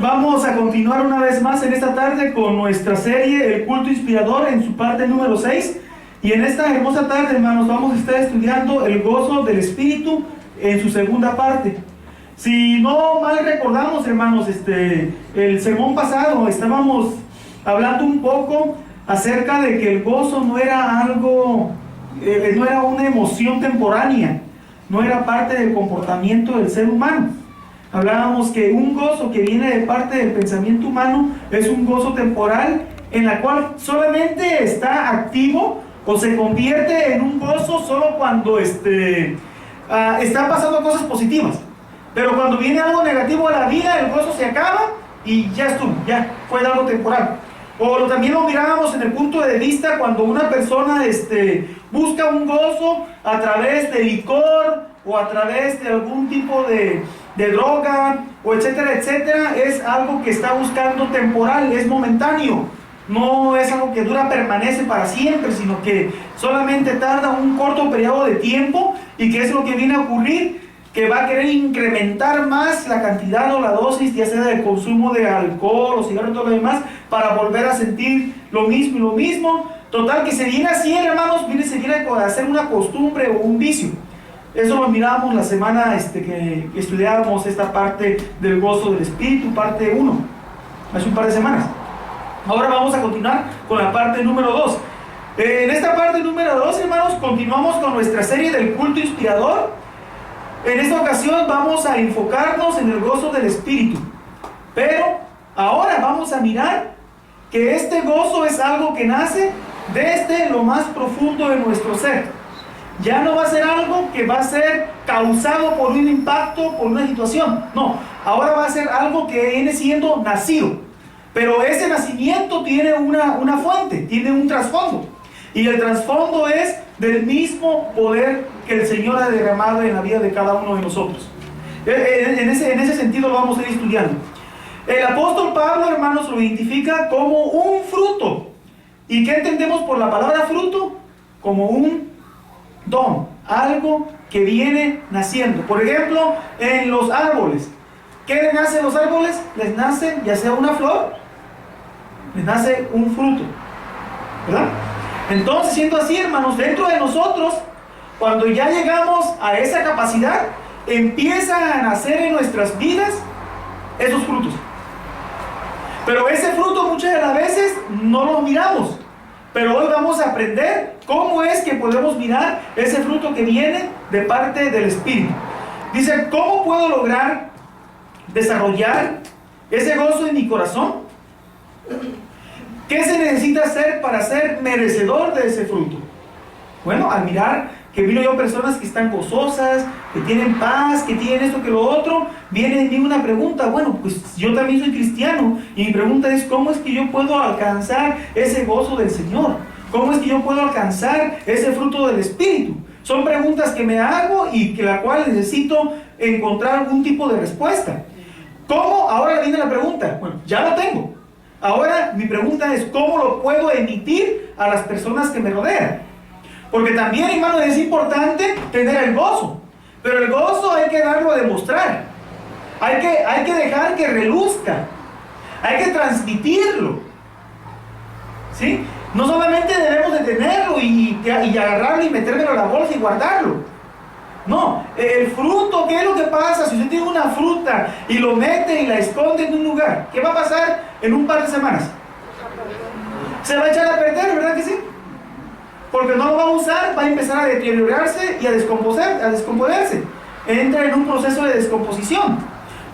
Vamos a continuar una vez más en esta tarde con nuestra serie El culto inspirador en su parte número 6. Y en esta hermosa tarde, hermanos, vamos a estar estudiando el gozo del Espíritu en su segunda parte. Si no mal recordamos, hermanos, el sermón pasado estábamos hablando un poco acerca de que el gozo no era algo, no era una emoción temporánea, no era parte del comportamiento del ser humano. Hablábamos que un gozo que viene de parte del pensamiento humano es un gozo temporal en la cual solamente está activo o se convierte en un gozo solo cuando están pasando cosas positivas. Pero cuando viene algo negativo a la vida, el gozo se acaba y ya estuvo, ya fue algo temporal. O también lo mirábamos en el punto de vista cuando una persona busca un gozo a través de licor o a través de algún tipo de droga, o etcétera, etcétera. Es algo que está buscando temporal, es momentáneo. No es algo que permanece para siempre, sino que solamente tarda un corto periodo de tiempo. ¿Y qué es lo que viene a ocurrir? Que va a querer incrementar más la cantidad o la dosis, ya sea del consumo de alcohol o cigarro y todo lo demás, para volver a sentir lo mismo y lo mismo. Total, que se viene así, hermanos, se viene a hacer una costumbre o un vicio. Eso lo mirábamos la semana que estudiábamos esta parte del gozo del Espíritu, parte 1, hace un par de semanas. Ahora vamos a continuar con la parte número 2. En esta parte número 2, hermanos, continuamos con nuestra serie del culto inspirador. En esta ocasión vamos a enfocarnos en el gozo del Espíritu. Pero ahora vamos a mirar que este gozo es algo que nace desde lo más profundo de nuestro ser. Ya no va a ser algo que va a ser causado por un impacto, por una situación. No, ahora va a ser algo que viene siendo nacido. Pero ese nacimiento tiene una fuente, tiene un trasfondo. Y el trasfondo es del mismo poder que el Señor ha derramado en la vida de cada uno de nosotros. En ese sentido lo vamos a ir estudiando. El apóstol Pablo, hermanos, lo identifica como un fruto. ¿Y qué entendemos por la palabra fruto? Como un don, algo que viene naciendo. Por ejemplo, en los árboles. ¿Qué les nace a los árboles? Les nace ya sea una flor, les nace un fruto, ¿verdad? Entonces, siendo así, hermanos, dentro de nosotros, cuando ya llegamos a esa capacidad, empiezan a nacer en nuestras vidas esos frutos. Pero ese fruto muchas de las veces no lo miramos. Pero hoy vamos a aprender cómo es que podemos mirar ese fruto que viene de parte del Espíritu. Dice, ¿cómo puedo lograr desarrollar ese gozo en mi corazón? ¿Qué se necesita hacer para ser merecedor de ese fruto? Bueno, al mirar que miro yo personas que están gozosas, que tienen paz, que tienen esto, que lo otro, viene de mí una pregunta. Bueno, pues yo también soy cristiano, y mi pregunta es, ¿cómo es que yo puedo alcanzar ese gozo del Señor? ¿Cómo es que yo puedo alcanzar ese fruto del Espíritu? Son preguntas que me hago y que la cual necesito encontrar algún tipo de respuesta. ¿Cómo? Ahora viene la pregunta. Bueno, ya lo tengo. Ahora mi pregunta es, ¿cómo lo puedo emitir a las personas que me rodean? Porque también, hermano, es importante tener el gozo. Pero el gozo hay que darlo a demostrar. Hay que dejar que reluzca. Hay que transmitirlo. ¿Sí? No solamente debemos de tenerlo y agarrarlo y metérmelo a la bolsa y guardarlo. No, el fruto, ¿qué es lo que pasa? Si usted tiene una fruta y lo mete y la esconde en un lugar, ¿qué va a pasar en un par de semanas? Se va a echar a perder, ¿verdad que sí? Porque no lo va a usar, va a empezar a deteriorarse y a descomponerse. Entra en un proceso de descomposición.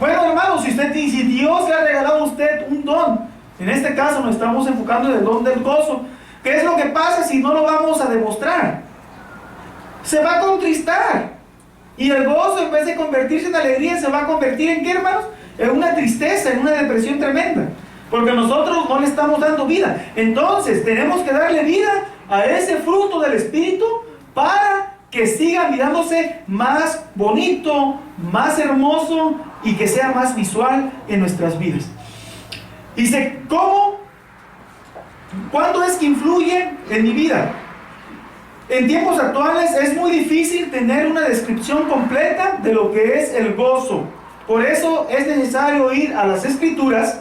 Bueno, hermanos, si Dios le ha regalado a usted un don, en este caso nos estamos enfocando en el don del gozo, ¿qué es lo que pasa si no lo vamos a demostrar? Se va a contristar. Y el gozo, en vez de convertirse en alegría, se va a convertir ¿en qué, hermanos? En una tristeza, en una depresión tremenda. Porque nosotros no le estamos dando vida. Entonces, tenemos que darle vida a ese fruto del Espíritu para que siga mirándose más bonito, más hermoso y que sea más visual en nuestras vidas. Dice, ¿cómo? ¿Cuándo es que influye en mi vida? En tiempos actuales es muy difícil tener una descripción completa de lo que es el gozo. Por eso es necesario ir a las Escrituras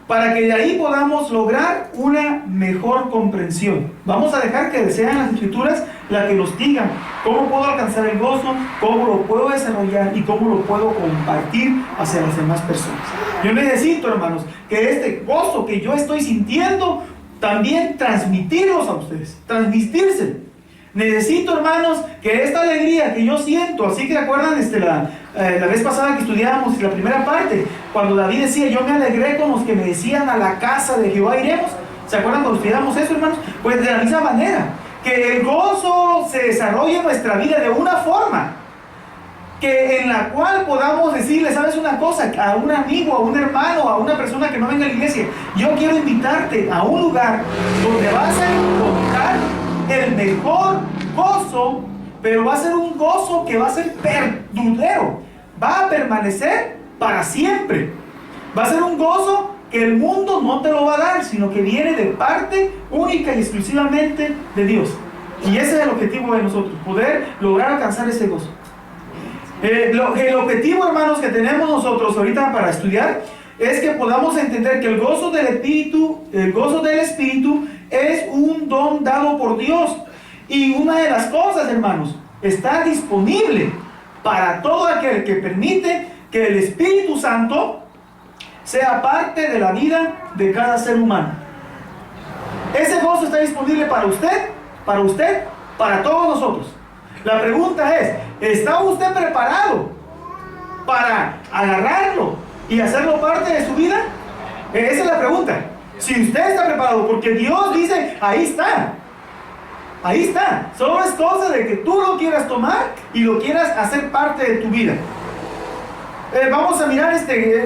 para que de ahí podamos lograr una mejor comprensión. Vamos a dejar que sean las Escrituras las que nos digan cómo puedo alcanzar el gozo, cómo lo puedo desarrollar y cómo lo puedo compartir hacia las demás personas. Yo necesito, hermanos, que este gozo que yo estoy sintiendo, también transmitirlos a ustedes, transmitírselo. Necesito, hermanos, que esta alegría que yo siento, así que recuerdan la vez pasada que estudiábamos la primera parte, cuando David decía, yo me alegré con los que me decían, a la casa de Jehová iremos. ¿Se acuerdan cuando estudiamos eso, hermanos? Pues de la misma manera, que el gozo se desarrolle en nuestra vida de una forma que en la cual podamos decirle, ¿sabes una cosa? A un amigo, a un hermano, a una persona que no venga a la iglesia, yo quiero invitarte a un lugar donde vas a encontrar el mejor gozo, pero va a ser un gozo que va a ser perdurero, va a permanecer para siempre. Va a ser un gozo que el mundo no te lo va a dar, sino que viene de parte única y exclusivamente de Dios. Y ese es el objetivo de nosotros, poder lograr alcanzar ese gozo. El objetivo, hermanos, que tenemos nosotros ahorita para estudiar es que podamos entender que el gozo del Espíritu es un don dado por Dios. Y una de las cosas, hermanos, está disponible para todo aquel que permite que el Espíritu Santo sea parte de la vida de cada ser humano. Ese gozo está disponible para usted, para todos nosotros. La pregunta es, ¿está usted preparado para agarrarlo y hacerlo parte de su vida? Esa es la pregunta. Si usted está preparado, porque Dios dice, ahí está. Ahí está. Solo es cosa de que tú lo quieras tomar y lo quieras hacer parte de tu vida. Vamos a mirar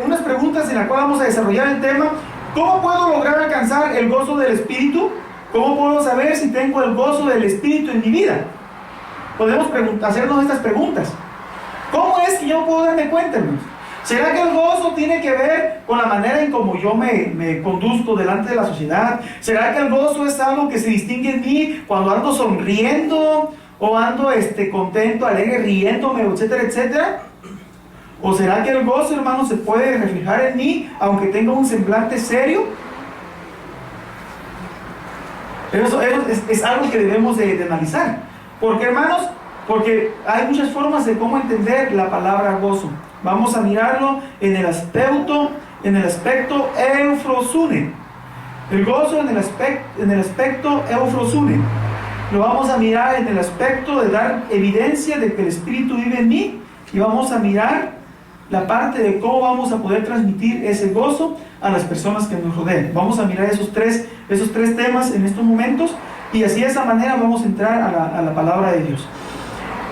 unas preguntas en las cuales vamos a desarrollar el tema. ¿Cómo puedo lograr alcanzar el gozo del Espíritu? ¿Cómo puedo saber si tengo el gozo del Espíritu en mi vida? Podemos hacernos estas preguntas. ¿Cómo es que yo puedo darme cuenta, hermanos? ¿Será que el gozo tiene que ver con la manera en cómo yo me conduzco delante de la sociedad? ¿Será que el gozo es algo que se distingue en mí cuando ando sonriendo o ando contento, alegre, riéndome, etcétera, etcétera? ¿O será que el gozo, hermanos, se puede reflejar en mí aunque tenga un semblante serio? Eso es algo que debemos de analizar. ¿Por qué, hermanos? Porque hay muchas formas de cómo entender la palabra gozo. Vamos a mirarlo en el aspecto eufrosune. El gozo en el aspecto eufrosune. Lo vamos a mirar en el aspecto de dar evidencia de que el Espíritu vive en mí. Y vamos a mirar la parte de cómo vamos a poder transmitir ese gozo a las personas que nos rodean. Vamos a mirar esos tres temas en estos momentos. Y así de esa manera vamos a entrar a la palabra de Dios.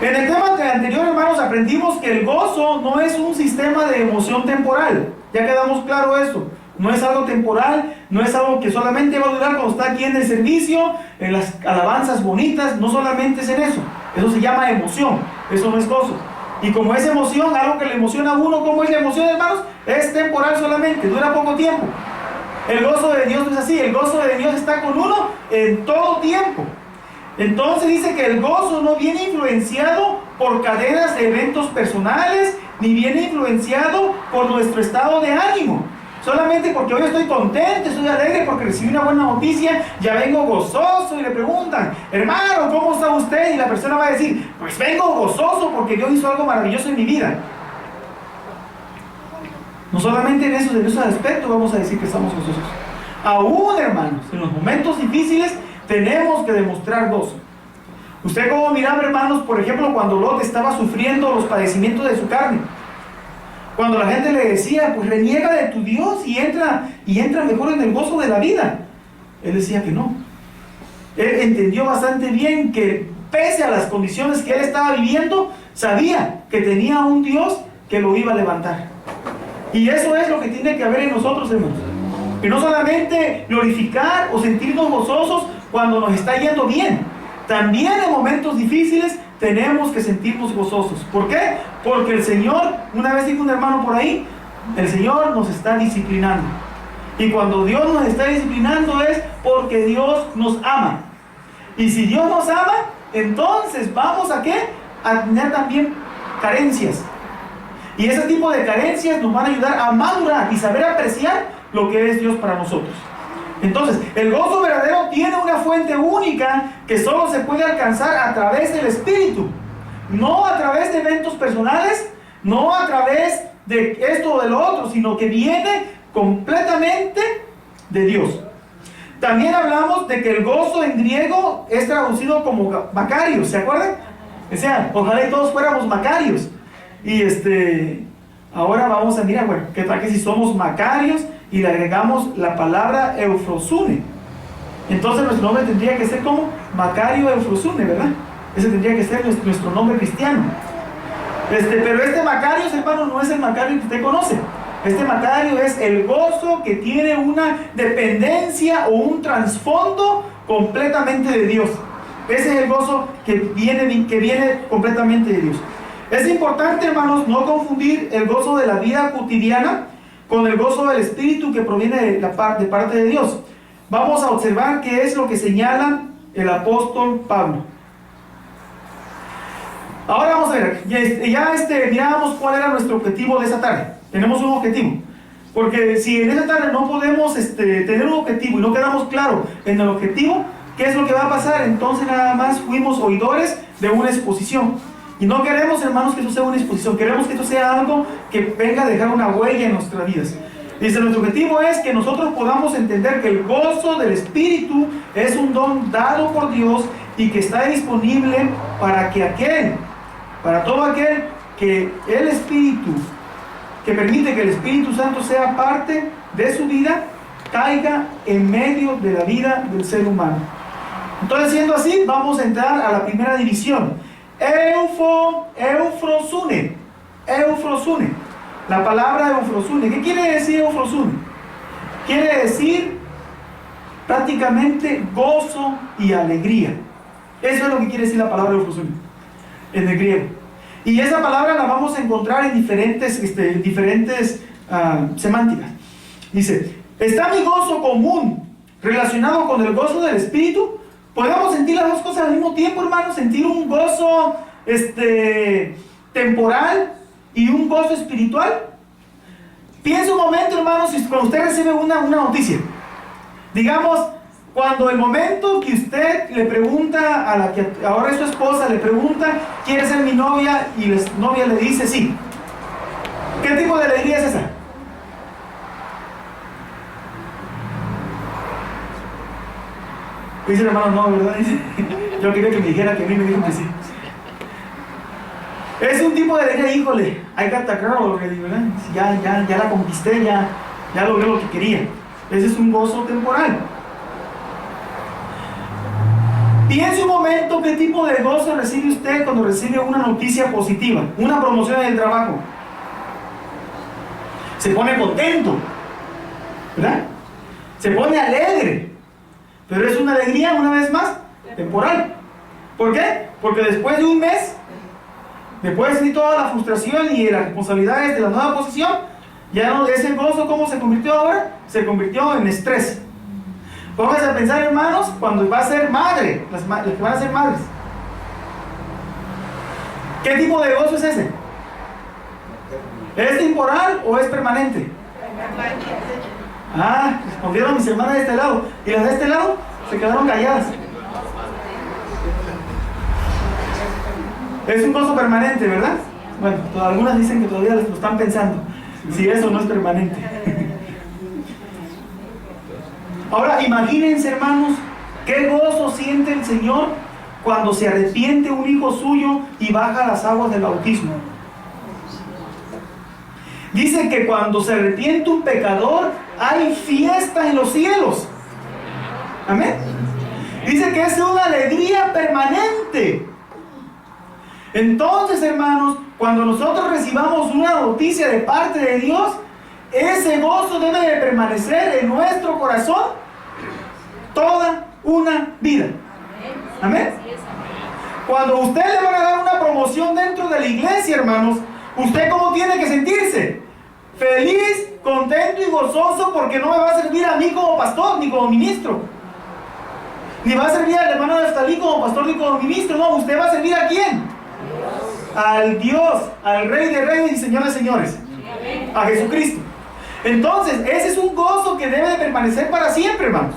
En el tema anterior, hermanos, aprendimos que el gozo no es un sistema de emoción temporal. Ya quedamos claro esto. No es algo temporal, no es algo que solamente va a durar cuando está aquí en el servicio, en las alabanzas bonitas. No solamente es en eso. Eso se llama emoción. Eso no es gozo. Y como es emoción, algo que le emociona a uno, ¿cómo es la emoción, hermanos? Es temporal solamente, dura poco tiempo. El gozo de Dios no es así. El gozo de Dios está con uno en todo tiempo. Entonces dice que el gozo no viene influenciado por cadenas de eventos personales, ni viene influenciado por nuestro estado de ánimo. Solamente porque hoy estoy contento, estoy alegre porque recibí una buena noticia, ya vengo gozoso. Y le preguntan, hermano, ¿cómo está usted? Y la persona va a decir, pues vengo gozoso porque Dios hizo algo maravilloso en mi vida. No solamente en esos aspectos vamos a decir que estamos gozosos. Aún, hermanos, en los momentos difíciles tenemos que demostrar gozo. Usted como miraba, hermanos, por ejemplo, cuando Lot estaba sufriendo los padecimientos de su carne. Cuando la gente le decía, pues reniega de tu Dios y entra mejor en el gozo de la vida. Él decía que no. Él entendió bastante bien que pese a las condiciones que él estaba viviendo, sabía que tenía un Dios que lo iba a levantar. Y eso es lo que tiene que haber en nosotros, hermanos. Que no solamente glorificar o sentirnos gozosos cuando nos está yendo bien. También en momentos difíciles tenemos que sentirnos gozosos. ¿Por qué? Porque el Señor, una vez dijo un hermano por ahí, el Señor nos está disciplinando. Y cuando Dios nos está disciplinando es porque Dios nos ama. Y si Dios nos ama, entonces vamos a ¿qué? A tener también carencias. Y ese tipo de carencias nos van a ayudar a madurar y saber apreciar lo que es Dios para nosotros. Entonces, el gozo verdadero tiene una fuente única que solo se puede alcanzar a través del Espíritu. No a través de eventos personales, no a través de esto o de lo otro, sino que viene completamente de Dios. También hablamos de que el gozo en griego es traducido como Macarios, ¿se acuerdan? O sea, ojalá y todos fuéramos Macarios. Y ahora vamos a mirar, bueno, ¿qué tal que si somos Macarios y le agregamos la palabra Eufrosune? Entonces nuestro nombre tendría que ser como Macario Eufrosune, ¿verdad? Ese tendría que ser nuestro nombre cristiano. Pero este Macarios, hermano, no es el Macario que usted conoce. Este Macario es el gozo que tiene una dependencia o un trasfondo completamente de Dios. Ese es el gozo que viene completamente de Dios. Es importante, hermanos, no confundir el gozo de la vida cotidiana con el gozo del Espíritu que proviene de parte de Dios. Vamos a observar qué es lo que señala el apóstol Pablo. Ahora vamos a ver, mirábamos cuál era nuestro objetivo de esa tarde. Tenemos un objetivo, porque si en esa tarde no podemos tener un objetivo y no quedamos claros en el objetivo, ¿qué es lo que va a pasar? Entonces nada más fuimos oidores de una exposición. Y no queremos, hermanos, que eso sea una exposición, queremos que esto sea algo que venga a dejar una huella en nuestras vidas. Dice, nuestro objetivo es que nosotros podamos entender que el gozo del Espíritu es un don dado por Dios y que está disponible para todo aquel que el Espíritu, que permite que el Espíritu Santo sea parte de su vida, caiga en medio de la vida del ser humano. Entonces, siendo así, vamos a entrar a la primera división. Eufrosune. La palabra eufrosune. ¿Qué quiere decir eufrosune? Quiere decir prácticamente gozo y alegría. Eso es lo que quiere decir la palabra eufrosune en el griego. Y esa palabra la vamos a encontrar en diferentes semánticas. Dice, ¿está mi gozo común relacionado con el gozo del Espíritu? ¿Podemos sentir las dos cosas al mismo tiempo, hermanos? Sentir un gozo temporal y un gozo espiritual. Piensa un momento, hermanos, cuando usted recibe una noticia. Digamos, cuando el momento que usted le pregunta a la que ahora es su esposa, le pregunta, ¿quiere ser mi novia? Y la novia le dice sí. ¿Qué tipo de alegría es esa? Dice el hermano, no, ¿verdad? Dice, yo quería que me dijera que a mí me dijo que sí. Es un tipo de alegría, híjole, I got the girl already, ¿verdad? Ya la conquisté, ya logré lo que quería. Ese es un gozo temporal. Piense un momento qué tipo de gozo recibe usted cuando recibe una noticia positiva, una promoción en el trabajo. Se pone contento, ¿verdad? Se pone alegre. Pero es una alegría, una vez más, temporal. ¿Por qué? Porque después de un mes, después de toda la frustración y las responsabilidades de la nueva posición, ya no, ese gozo, ¿cómo se convirtió ahora? Se convirtió en estrés. Pónganse a pensar, hermanos, cuando va a ser madre, las que van a ser madres. ¿Qué tipo de gozo es ese? ¿Es temporal o es permanente? Ah, respondieron mis hermanas de este lado. Y las de este lado se quedaron calladas. Es un gozo permanente, ¿verdad? Bueno, algunas dicen que todavía lo están pensando, si eso no es permanente. Ahora, imagínense, hermanos, qué gozo siente el Señor cuando se arrepiente un hijo suyo y baja las aguas del bautismo. Dice que cuando se arrepiente un pecador, hay fiesta en los cielos. Amén. Dice que es una alegría permanente. Entonces, hermanos, cuando nosotros recibamos una noticia de parte de Dios, ese gozo debe de permanecer en nuestro corazón toda una vida. Amén. Cuando usted le van a dar una promoción dentro de la iglesia, hermanos, ¿usted cómo tiene que sentirse? Feliz, contento y gozoso, porque no me va a servir a mí como pastor ni como ministro, ni va a servir al hermano Neftalí como pastor ni como ministro. No, ¿usted va a servir a quién? al Dios, al Rey de Reyes y Señor de Señores, a Jesucristo. Entonces, ese es un gozo que debe de permanecer para siempre, hermanos.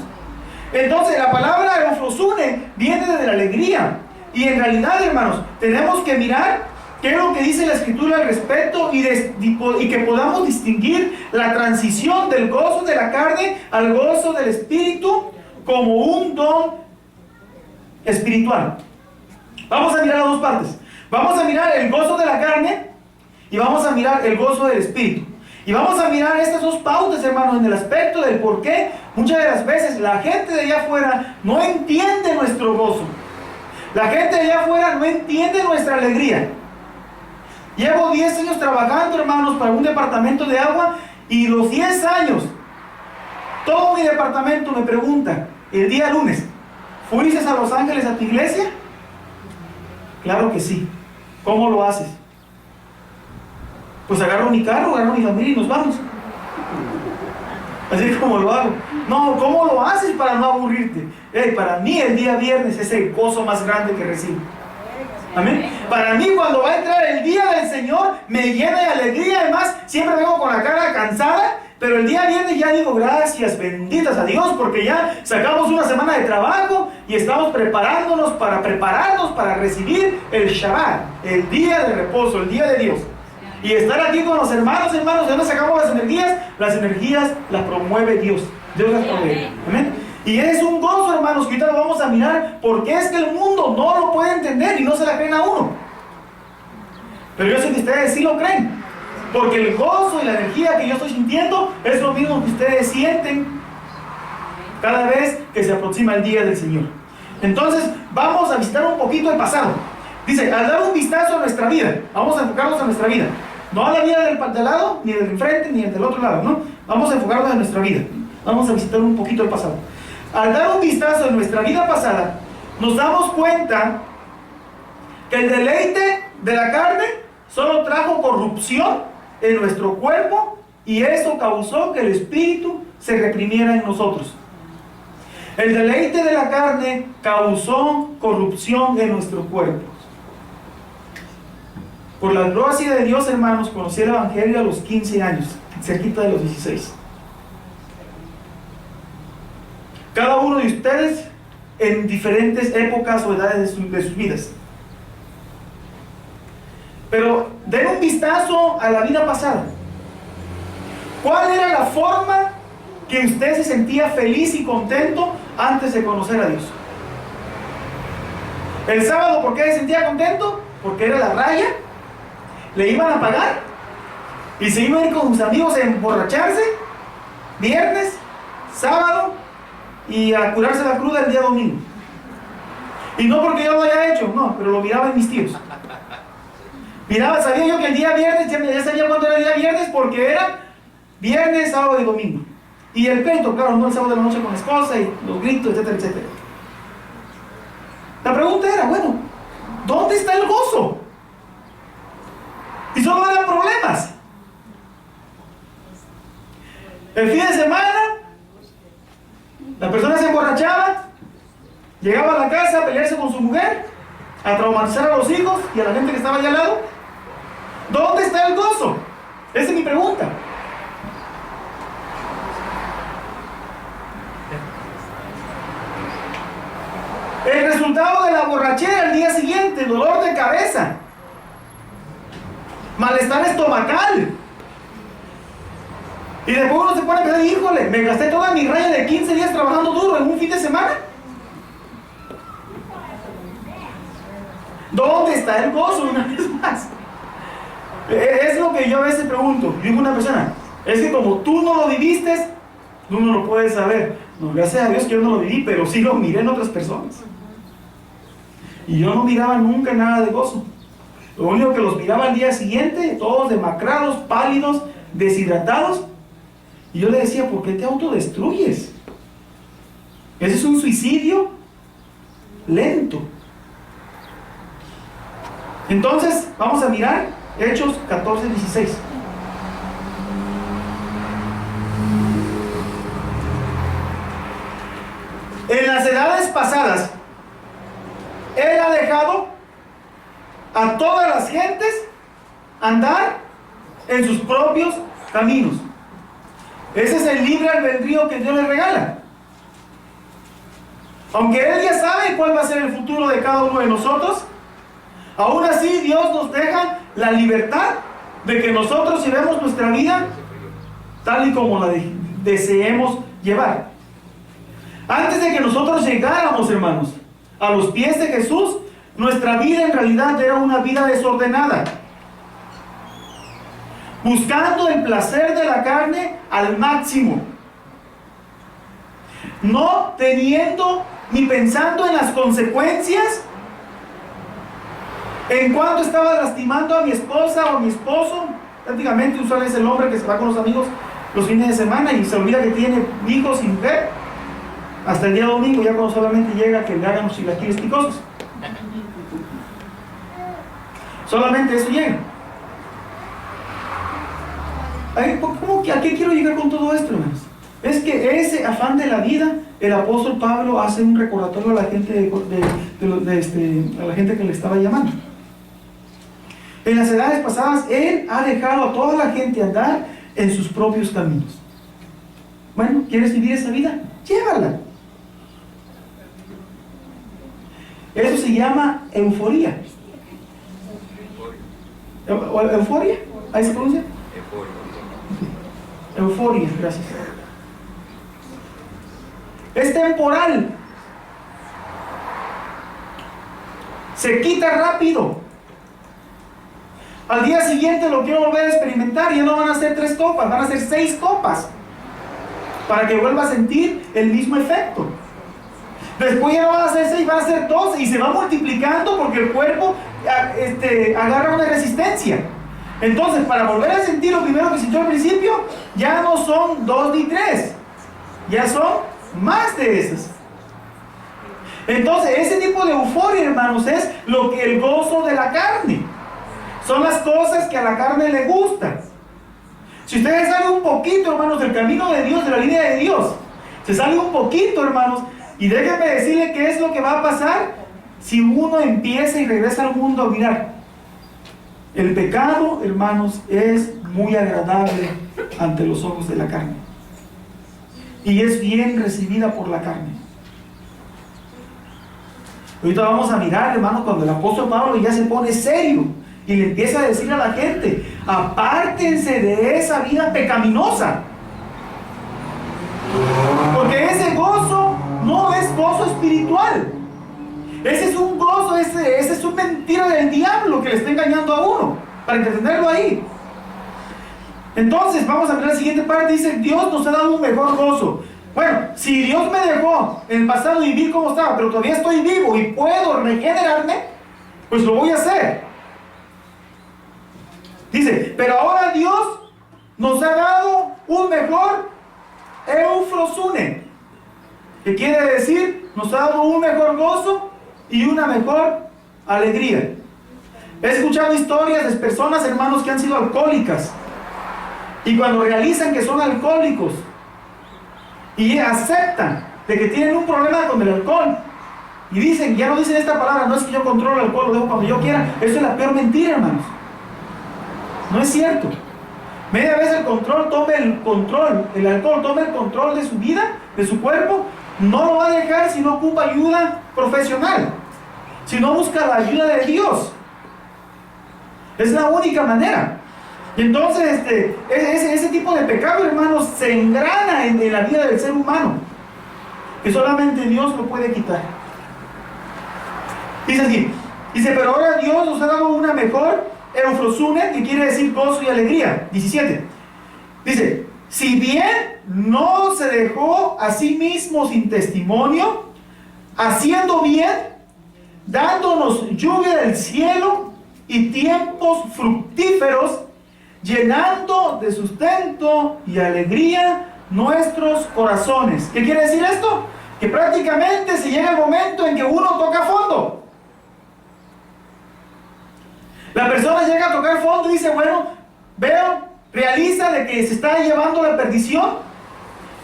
Entonces, la palabra eufrosune viene de la alegría. Y en realidad, hermanos, tenemos que mirar qué es lo que dice la Escritura al respecto y que podamos distinguir la transición del gozo de la carne al gozo del Espíritu como un don espiritual. Vamos a mirar las dos partes. Vamos a mirar el gozo de la carne y vamos a mirar el gozo del Espíritu. Y vamos a mirar estas dos pautas, hermanos, en el aspecto del por qué muchas de las veces la gente de allá afuera no entiende nuestro gozo. La gente de allá afuera no entiende nuestra alegría. Llevo 10 años trabajando, hermanos, para un departamento de agua, y los 10 años, todo mi departamento me pregunta, el día lunes, ¿fuiste a Los Ángeles a tu iglesia? Claro que sí. ¿Cómo lo haces? Pues agarro mi carro, agarro mi familia y nos vamos. Así como lo hago. No, ¿cómo lo haces para no aburrirte? Para mí el día viernes es el gozo más grande que recibo. Amén. Para mí, cuando va a entrar el día del Señor, me llena de alegría. Además, siempre vengo con la cara cansada, pero el día viernes ya digo gracias, benditas a Dios, porque ya sacamos una semana de trabajo y estamos prepararnos para recibir el Shabbat, el día de reposo, el día de Dios. Y estar aquí con los hermanos, ¿de dónde sacamos las energías? Las energías las promueve Dios. Dios las provee. Amén. Y es un gozo, hermanos, que ahorita lo vamos a mirar, porque es que el mundo no lo puede entender y no se la creen a uno. Pero yo sé que ustedes sí lo creen, porque el gozo y la energía que yo estoy sintiendo es lo mismo que ustedes sienten cada vez que se aproxima el día del Señor. Entonces, vamos a visitar un poquito el pasado. Dice, al dar un vistazo a nuestra vida, vamos a enfocarnos en nuestra vida. No a la vida del lado, ni del enfrente, ni del otro lado, ¿no? Vamos a enfocarnos en nuestra vida. Vamos a visitar un poquito el pasado. Al dar un vistazo en nuestra vida pasada, nos damos cuenta que el deleite de la carne solo trajo corrupción en nuestro cuerpo, y eso causó que el espíritu se reprimiera en nosotros. El deleite de la carne causó corrupción en nuestro cuerpo. Por la gracia de Dios, hermanos, conocí el Evangelio a los 15 años, cerquita de los 16. Cada uno de ustedes en diferentes épocas o edades de sus vidas. Pero den un vistazo a la vida pasada. ¿Cuál era la forma que usted se sentía feliz y contento antes de conocer a Dios? El sábado, ¿por qué se sentía contento? Porque era la raya, le iban a pagar y se iba a ir con sus amigos a emborracharse viernes, sábado, y a curarse la cruda el día domingo. Y no porque yo lo haya hecho, no, pero lo miraba en mis tíos. Sabía yo que el día viernes, ya sabía cuándo era el día viernes, porque era viernes, sábado y domingo. Y el pleito, claro, no el sábado de la noche con la esposa y los gritos, etcétera, etcétera. La pregunta era, bueno, ¿dónde está el gozo? Y solo eran problemas. El fin de semana, la persona se emborrachaba, llegaba a la casa a pelearse con su mujer, a traumatizar a los hijos y a la gente que estaba allá al lado. ¿Dónde está el gozo? Esa es mi pregunta. El resultado de la borrachera al día siguiente, dolor de cabeza, malestar estomacal. Y después uno se pone a pensar, híjole, me gasté toda mi raya de 15 días trabajando duro en un fin de semana. ¿Dónde está el gozo? Una vez más. Es lo que yo a veces pregunto. Digo a una persona, es que como tú no lo viviste, tú no lo puedes saber. No, gracias a Dios que yo no lo viví, pero sí lo miré en otras personas. Y yo no miraba nunca nada de gozo. Lo único que los miraba al día siguiente, todos demacrados, pálidos, deshidratados. Y yo le decía, ¿por qué te autodestruyes? Ese es un suicidio lento. Entonces, vamos a mirar Hechos 14:16. En las edades pasadas, Él ha dejado a todas las gentes andar en sus propios caminos. Ese es el libre albedrío que Dios le regala. Aunque Él ya sabe cuál va a ser el futuro de cada uno de nosotros, aún así Dios nos deja la libertad de que nosotros llevemos nuestra vida tal y como la deseemos llevar. Antes de que nosotros llegáramos, hermanos, a los pies de Jesús, nuestra vida en realidad era una vida desordenada, buscando el placer de la carne al máximo, no teniendo ni pensando en las consecuencias en cuanto estaba lastimando a mi esposa o a mi esposo. Prácticamente usualmente es el hombre que se va con los amigos los fines de semana y se olvida que tiene hijos sin mujer hasta el día domingo, ya cuando solamente llega que le hagan los chilaquiles picosos. Solamente eso llega. ¿A qué quiero llegar con todo esto, hermanos? Es que ese afán de la vida, el apóstol Pablo hace un recordatorio a la gente a la gente que le estaba llamando. En las edades pasadas, él ha dejado a toda la gente andar en sus propios caminos. Bueno, ¿quieres vivir esa vida? Llévala. Eso se llama euforía. ¿Euforia? ¿Ahí se pronuncia? Euforia, gracias. Es temporal. Se quita rápido. Al día siguiente lo quiero volver a experimentar. Ya no van a ser 3 copas, van a ser 6 copas. Para que vuelva a sentir el mismo efecto. Después ya no van a ser 6, van a ser 12. Y se va multiplicando porque el cuerpo agarra una resistencia. Entonces, para volver a sentir lo primero que sintió al principio, ya no son 2 ni 3. Ya son más de esas. Entonces, ese tipo de euforia, hermanos, es lo que el gozo de la carne. Son las cosas que a la carne le gustan. Si ustedes salen un poquito, hermanos, del camino de Dios, de la línea de Dios, se sale un poquito, hermanos, y déjenme decirle qué es lo que va a pasar si uno empieza y regresa al mundo a mirar. El pecado, hermanos, es muy agradable ante los ojos de la carne. Y es bien recibida por la carne. Ahorita vamos a mirar, hermanos, cuando el apóstol Pablo ya se pone serio y le empieza a decir a la gente: apártense de esa vida pecaminosa. Porque ese gozo no es gozo espiritual. Ese es un gozo, ese es una mentira del diablo que le está engañando a uno, para entretenerlo ahí. Entonces, vamos a ver la siguiente parte. Dice: Dios nos ha dado un mejor gozo. Bueno, si Dios me dejó en el pasado vivir como estaba, pero todavía estoy vivo y puedo regenerarme, pues lo voy a hacer. Dice: pero ahora Dios nos ha dado un mejor eufrosune, que quiere decir, nos ha dado un mejor gozo y una mejor alegría. He escuchado historias de personas, hermanos, que han sido alcohólicas, y cuando realizan que son alcohólicos y aceptan de que tienen un problema con el alcohol, y dicen, ya no dicen esta palabra: no es que yo controlo el alcohol, lo dejo cuando yo quiera. Eso es la peor mentira, hermanos. No es cierto. Media vez el alcohol tome el control de su vida, de su cuerpo, no lo va a dejar si no ocupa ayuda profesional, si no busca la ayuda de Dios. Es la única manera. Y entonces ese tipo de pecado, hermanos, se engrana en la vida del ser humano, que solamente Dios lo puede quitar. Dice así, pero ahora Dios nos ha dado una mejor eufrosune, que quiere decir gozo y alegría. 17. Dice: si bien no se dejó a sí mismo sin testimonio, haciendo bien, dándonos lluvia del cielo y tiempos fructíferos, llenando de sustento y alegría nuestros corazones. ¿Qué quiere decir esto? Que prácticamente se llega el momento en que uno toca fondo. La persona llega a tocar fondo y dice: bueno, realiza de que se está llevando a la perdición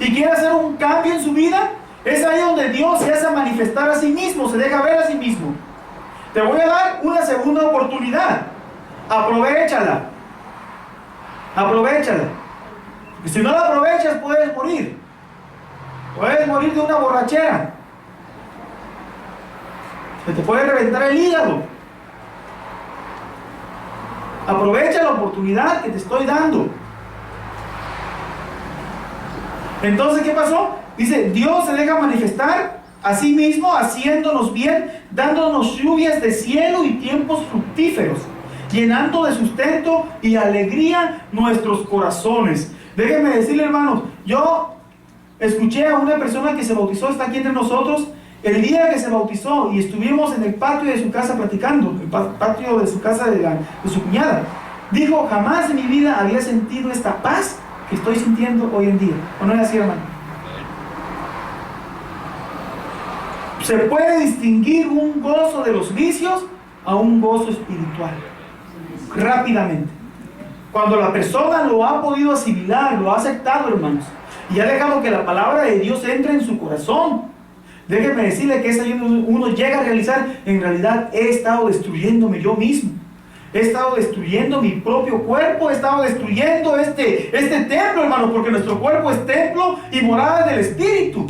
y quiere hacer un cambio en su vida. Es ahí donde Dios se hace manifestar a sí mismo, se deja ver a sí mismo. Te voy a dar una segunda oportunidad. Aprovéchala. Aprovechala. Porque si no la aprovechas, puedes morir. Puedes morir de una borrachera. Se te puede reventar el hígado. Aprovecha la oportunidad que te estoy dando. Entonces, ¿qué pasó? Dice, Dios se deja manifestar a sí mismo, haciéndonos bien, dándonos lluvias de cielo y tiempos fructíferos, llenando de sustento y alegría nuestros corazones. Déjenme decirle, hermanos, yo escuché a una persona que se bautizó, está aquí entre nosotros, el día que se bautizó, y estuvimos en el patio de su casa platicando, el patio de su casa de su cuñada. Dijo, jamás en mi vida había sentido esta paz que estoy sintiendo hoy en día. ¿O no es así, hermano? Se puede distinguir un gozo de los vicios a un gozo espiritual rápidamente, cuando la persona lo ha podido asimilar, lo ha aceptado, hermanos, y ha dejado que la palabra de Dios entre en su corazón. Déjeme decirle que es ahí donde uno llega a realizar, en realidad he estado destruyéndome yo mismo, he estado destruyendo mi propio cuerpo, he estado destruyendo este templo, hermano, porque nuestro cuerpo es templo y morada del Espíritu.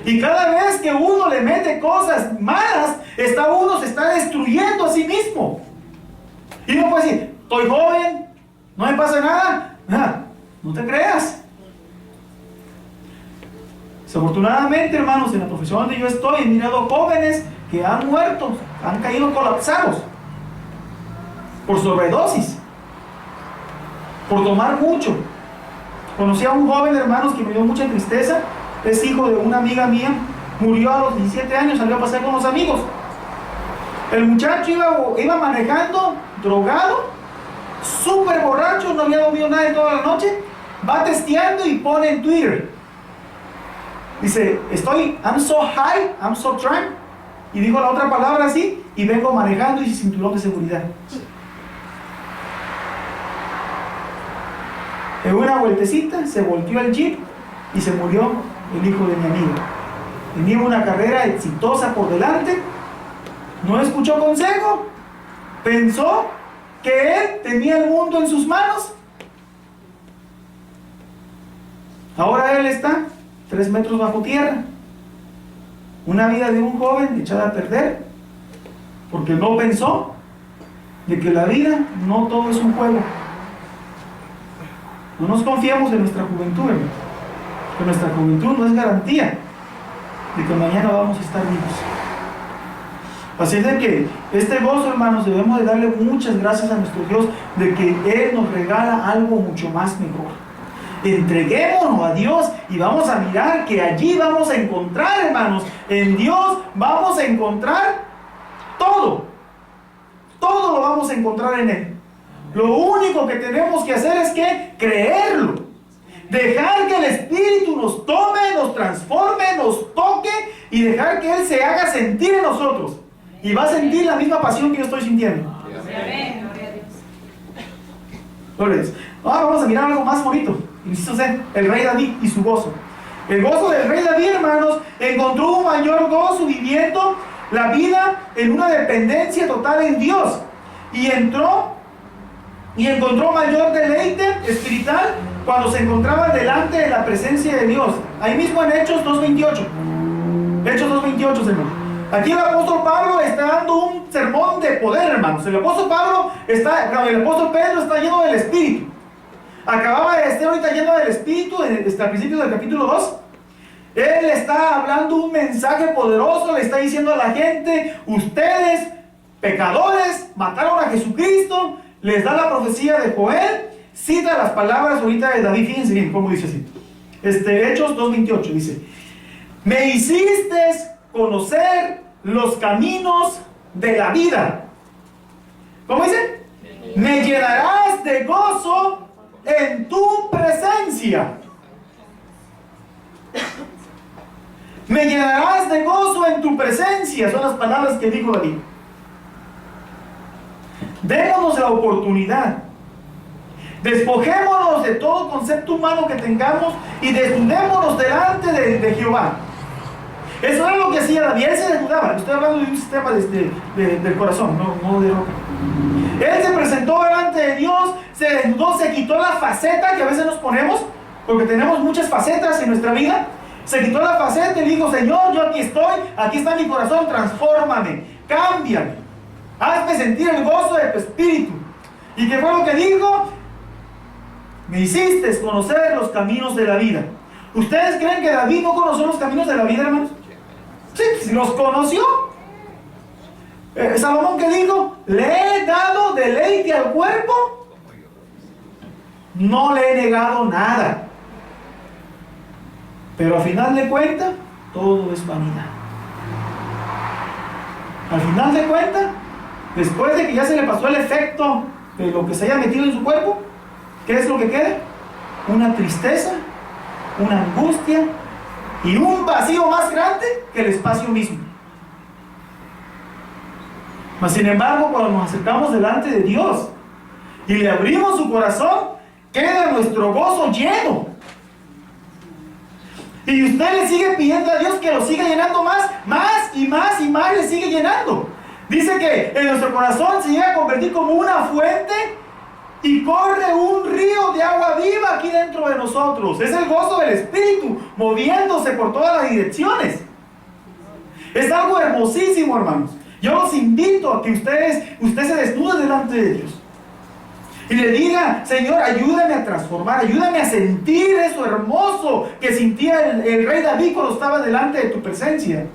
Y cada vez que uno le mete cosas malas, uno se está destruyendo a sí mismo. Y uno puede decir, estoy joven, no me pasa nada. No te creas. Desafortunadamente, hermanos, en la profesión donde yo estoy, he mirado jóvenes que han muerto, han caído colapsados por sobredosis, por tomar mucho. Conocí a un joven, hermanos, que me dio mucha tristeza. Es hijo de una amiga mía, murió a los 17 años, salió a pasar con los amigos. El muchacho iba manejando, drogado, súper borracho, no había dormido nada en toda la noche, va testeando y pone en Twitter. Dice, I'm so high, I'm so drunk, y dijo la otra palabra así, y vengo manejando y sin cinturón de seguridad. En una vueltecita se volteó el jeep y se murió el hijo de mi amigo. Tenía una carrera exitosa por delante, no escuchó consejo, pensó que él tenía el mundo en sus manos. Ahora él está 3 metros bajo tierra. Una vida de un joven echada a perder porque no pensó de que la vida no todo es un juego. No nos confiemos en nuestra juventud, hermano, que nuestra juventud no es garantía de que mañana vamos a estar vivos. Así es de que este gozo, hermanos, debemos de darle muchas gracias a nuestro Dios de que Él nos regala algo mucho más mejor. Entreguémonos a Dios y vamos a mirar que allí vamos a encontrar, hermanos, en Dios vamos a encontrar todo. Todo lo vamos a encontrar en Él. Lo único que tenemos que hacer es que creerlo. Dejar que el Espíritu nos tome, nos transforme, nos toque y dejar que Él se haga sentir en nosotros. Y va a sentir la misma pasión que yo estoy sintiendo. Amén. Gloria a Dios. Ahora vamos a mirar algo más bonito. Insisto, el rey David y su gozo. El gozo del rey David, hermanos, encontró un mayor gozo viviendo la vida en una dependencia total en Dios. Y encontró mayor deleite espiritual cuando se encontraba delante de la presencia de Dios. Ahí mismo en Hechos 2.28. Hechos 2.28, hermano. Aquí el apóstol Pablo está dando un sermón de poder, hermanos. El apóstol Pedro está lleno del Espíritu. Acababa de estar ahorita lleno del Espíritu, al principio del capítulo 2. Él está hablando un mensaje poderoso, le está diciendo a la gente, ustedes, pecadores, mataron a Jesucristo. Les da la profecía de Joel, cita las palabras ahorita de David. Fíjense bien cómo dice así. Hechos 2.28 dice, me hiciste conocer los caminos de la vida. ¿Cómo dice? Me llenarás de gozo en tu presencia. Me llenarás de gozo en tu presencia. Son las palabras que dijo David. Démonos la oportunidad. Despojémonos de todo concepto humano que tengamos y desnudémonos delante de Jehová. Eso era lo que hacía David. Él se desnudaba. Estoy hablando de un sistema del corazón, no de ropa. Él se presentó delante de Dios, se desnudó, se quitó la faceta que a veces nos ponemos, porque tenemos muchas facetas en nuestra vida. Se quitó la faceta y dijo: Señor, yo aquí estoy, aquí está mi corazón, transfórmame, cámbiame, hazme sentir el gozo de tu espíritu. ¿Y qué fue lo que dijo? Me hiciste conocer los caminos de la vida. ¿Ustedes creen que David no conoció los caminos de la vida, hermanos? Sí, los conoció. Salomón, ¿qué dijo? Le he dado deleite al cuerpo, no le he negado nada. Pero al final de cuentas, todo es vanidad. Al final de cuentas, después de que ya se le pasó el efecto de lo que se haya metido en su cuerpo, ¿qué es lo que queda? Una tristeza, una angustia y un vacío más grande que el espacio mismo. Mas sin embargo, cuando nos acercamos delante de Dios y le abrimos su corazón, queda nuestro gozo lleno. Y usted le sigue pidiendo a Dios que lo siga llenando más y más le sigue llenando. Dice que en nuestro corazón se llega a convertir como una fuente y corre un río de agua viva aquí dentro de nosotros. Es el gozo del Espíritu moviéndose por todas las direcciones. Es algo hermosísimo, hermanos. Yo los invito a que usted se desnude delante de Dios y le diga: Señor, ayúdame a transformar, ayúdame a sentir eso hermoso que sentía el rey David cuando estaba delante de tu presencia.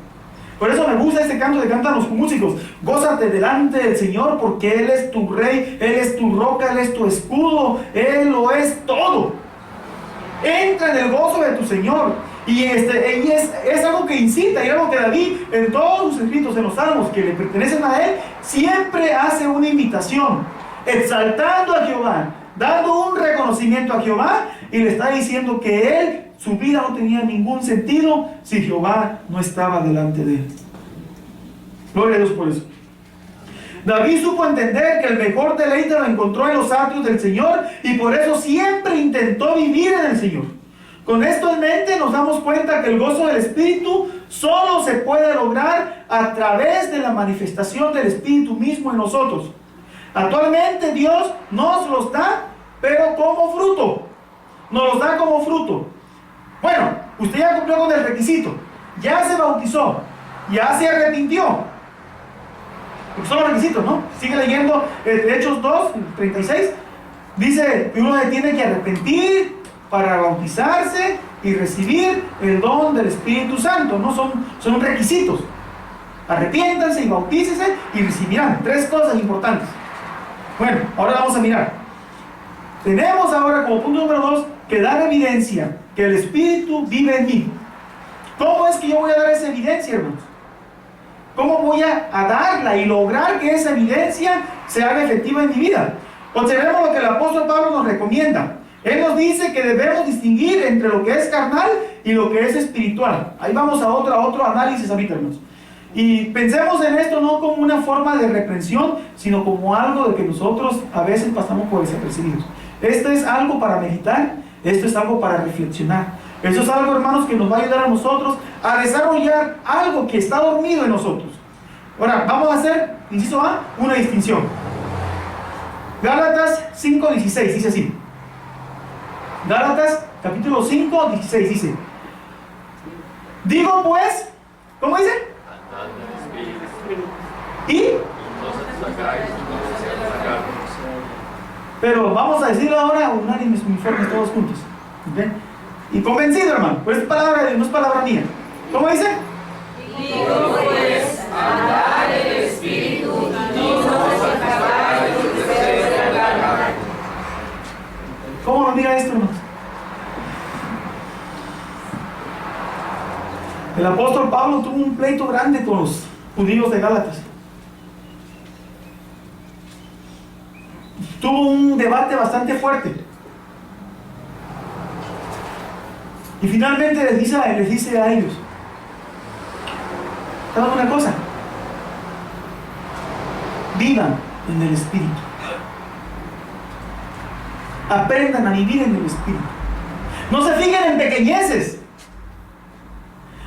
Por eso me gusta este canto que cantan los músicos: gózate delante del Señor, porque Él es tu rey, Él es tu roca, Él es tu escudo, Él lo es todo. Entra en el gozo de tu Señor. Y es algo que incita, y algo que David en todos sus escritos, en los salmos que le pertenecen a él, siempre hace una invitación, exaltando a Jehová, dando un reconocimiento a Jehová, y le está diciendo que él, su vida no tenía ningún sentido si Jehová no estaba delante de él. Gloria a Dios por eso. David supo entender que el mejor deleite lo encontró en los atrios del Señor, y por eso siempre intentó vivir en el Señor. Con esto en mente nos damos cuenta que el gozo del Espíritu solo se puede lograr a través de la manifestación del Espíritu mismo en nosotros. Actualmente Dios nos los da, pero como fruto. Nos los da como fruto. Bueno, usted ya cumplió con el requisito, ya se bautizó, ya se arrepintió. Porque son los requisitos, ¿no? Sigue leyendo Hechos 2, 36. Dice que uno se tiene que arrepentir para bautizarse y recibir el don del Espíritu Santo. No son requisitos. Arrepiéntanse y bautícense y recibirán. 3 cosas importantes. Bueno, ahora vamos a mirar. Tenemos ahora como punto número 2 que dar evidencia que el Espíritu vive en mí. ¿Cómo es que yo voy a dar esa evidencia, hermanos? ¿Cómo voy a darla y lograr que esa evidencia se haga efectiva en mi vida? Observemos lo que el apóstol Pablo nos recomienda. Él nos dice que debemos distinguir entre lo que es carnal y lo que es espiritual. Ahí vamos a otro análisis ahorita, hermanos. Y pensemos en esto no como una forma de reprensión, sino como algo de que nosotros a veces pasamos por desapercibidos. Esto es algo para meditar, esto es algo para reflexionar. Eso es algo, hermanos, que nos va a ayudar a nosotros a desarrollar algo que está dormido en nosotros. Ahora, vamos a hacer, inciso A, una distinción. Gálatas 5:16 dice así. Gálatas capítulo 5:16 dice: digo pues, ¿cómo dice? ¿Y? Pero vamos a decirlo ahora unánimes, uniformes, todos juntos. ¿Okay? Y convencido, hermano, pues es palabra de Dios, no es palabra mía. ¿Cómo dice? Digo pues, andar el Espíritu y no sacar el deseo de la carne. ¿Cómo lo mira esto, hermanos? El apóstol Pablo tuvo un pleito grande con los judíos de Gálatas. Tuvo un debate bastante fuerte. Y finalmente les dice a ellos: ¿saben una cosa? Vivan en el Espíritu. Aprendan a vivir en el Espíritu. No se fijen en pequeñeces.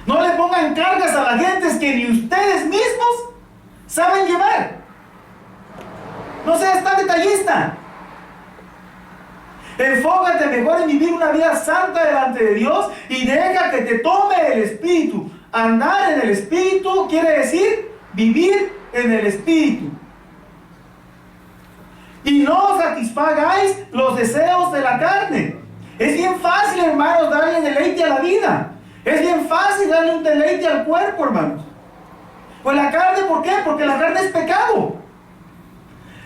No No le pongan cargas a la gente que ni ustedes mismos saben llevar. No seas tan detallista. Enfócate mejor en vivir una vida santa delante de Dios y deja que te tome el Espíritu. Andar en el Espíritu quiere decir vivir en el Espíritu. Y no satisfagáis los deseos de la carne. Es bien fácil, hermanos, darle deleite a la vida. Es bien fácil darle un deleite al cuerpo, hermanos. Pues la carne, ¿por qué? Porque la carne es pecado.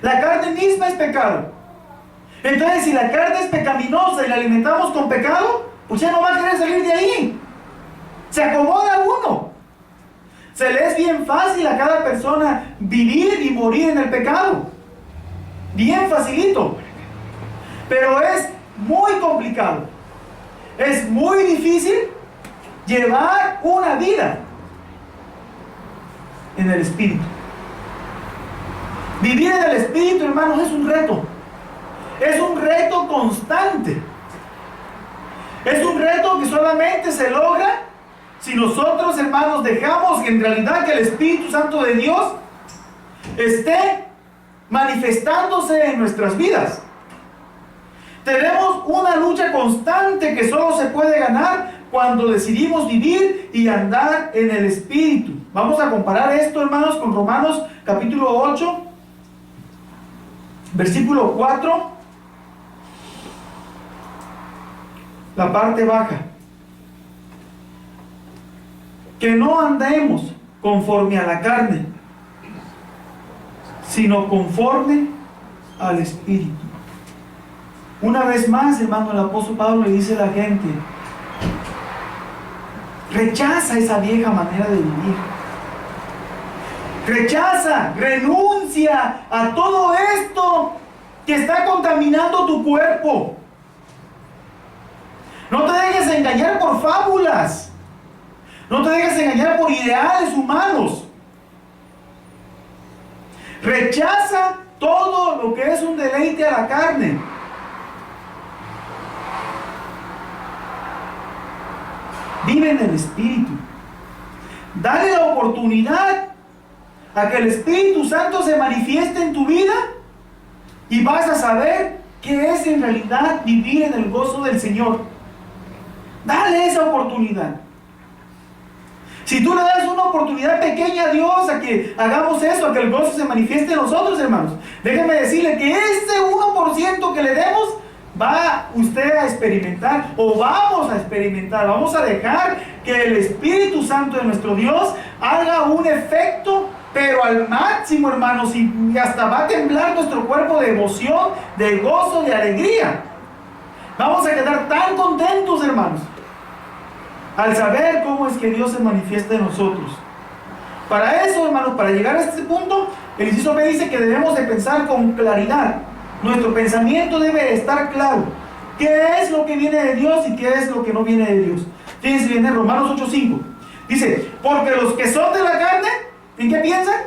La carne misma es pecado. Entonces, si la carne es pecaminosa y la alimentamos con pecado, pues ya no va a querer salir de ahí. Se acomoda uno. Se le es bien fácil a cada persona vivir y morir en el pecado. Bien facilito. Pero es muy complicado. Es muy difícil llevar una vida en el Espíritu. Vivir en el Espíritu, hermanos, es un reto. Es un reto constante. Es un reto que solamente se logra si nosotros, hermanos, dejamos en realidad que el Espíritu Santo de Dios esté manifestándose en nuestras vidas. Tenemos una lucha constante que solo se puede ganar cuando decidimos vivir y andar en el Espíritu. Vamos a comparar esto, hermanos, con Romanos capítulo 8, versículo 4, la parte baja. Que no andemos conforme a la carne, sino conforme al Espíritu. Una vez más, hermano, el apóstol Pablo le dice a la gente: rechaza esa vieja manera de vivir. Rechaza, renuncia a todo esto que está contaminando tu cuerpo. No te dejes engañar por fábulas. No te dejes engañar por ideales humanos. Rechaza todo lo que es un deleite a la carne. Vive en el Espíritu. Dale la oportunidad a que el Espíritu Santo se manifieste en tu vida y vas a saber qué es en realidad vivir en el gozo del Señor. Dale esa oportunidad. Si tú le das una oportunidad pequeña a Dios a que hagamos eso, a que el gozo se manifieste en nosotros, hermanos, déjeme decirle que ese 1% que le demos, va usted a experimentar, o vamos a experimentar, vamos a dejar que el Espíritu Santo de nuestro Dios haga un efecto, pero al máximo, hermanos, y hasta va a temblar nuestro cuerpo de emoción, de gozo, de alegría. Vamos a quedar tan contentos, hermanos, al saber cómo es que Dios se manifiesta en nosotros. Para eso, hermanos, para llegar a este punto, el inciso B dice que debemos de pensar con claridad. Nuestro pensamiento debe estar claro. ¿Qué es lo que viene de Dios y qué es lo que no viene de Dios? Fíjense bien en Romanos 8:5. Dice, porque los que son de la carne, ¿en qué piensan?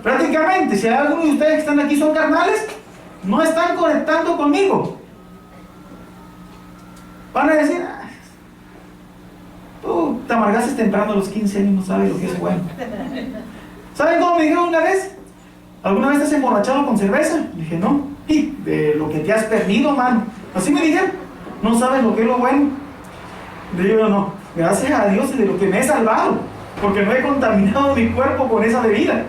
Prácticamente, si hay algunos de ustedes que están aquí son carnales, no están conectando conmigo. Van a decir: tú te amargaste temprano a los 15 años, no sabes lo que es bueno. ¿Saben cómo me dijeron una vez? ¿Alguna vez te has emborrachado con cerveza? Dije: no. Y de lo que te has perdido, mano. Así me dijeron: no sabes lo que es lo bueno. Digo: no, gracias a Dios y de lo que me he salvado, porque no he contaminado mi cuerpo con esa bebida.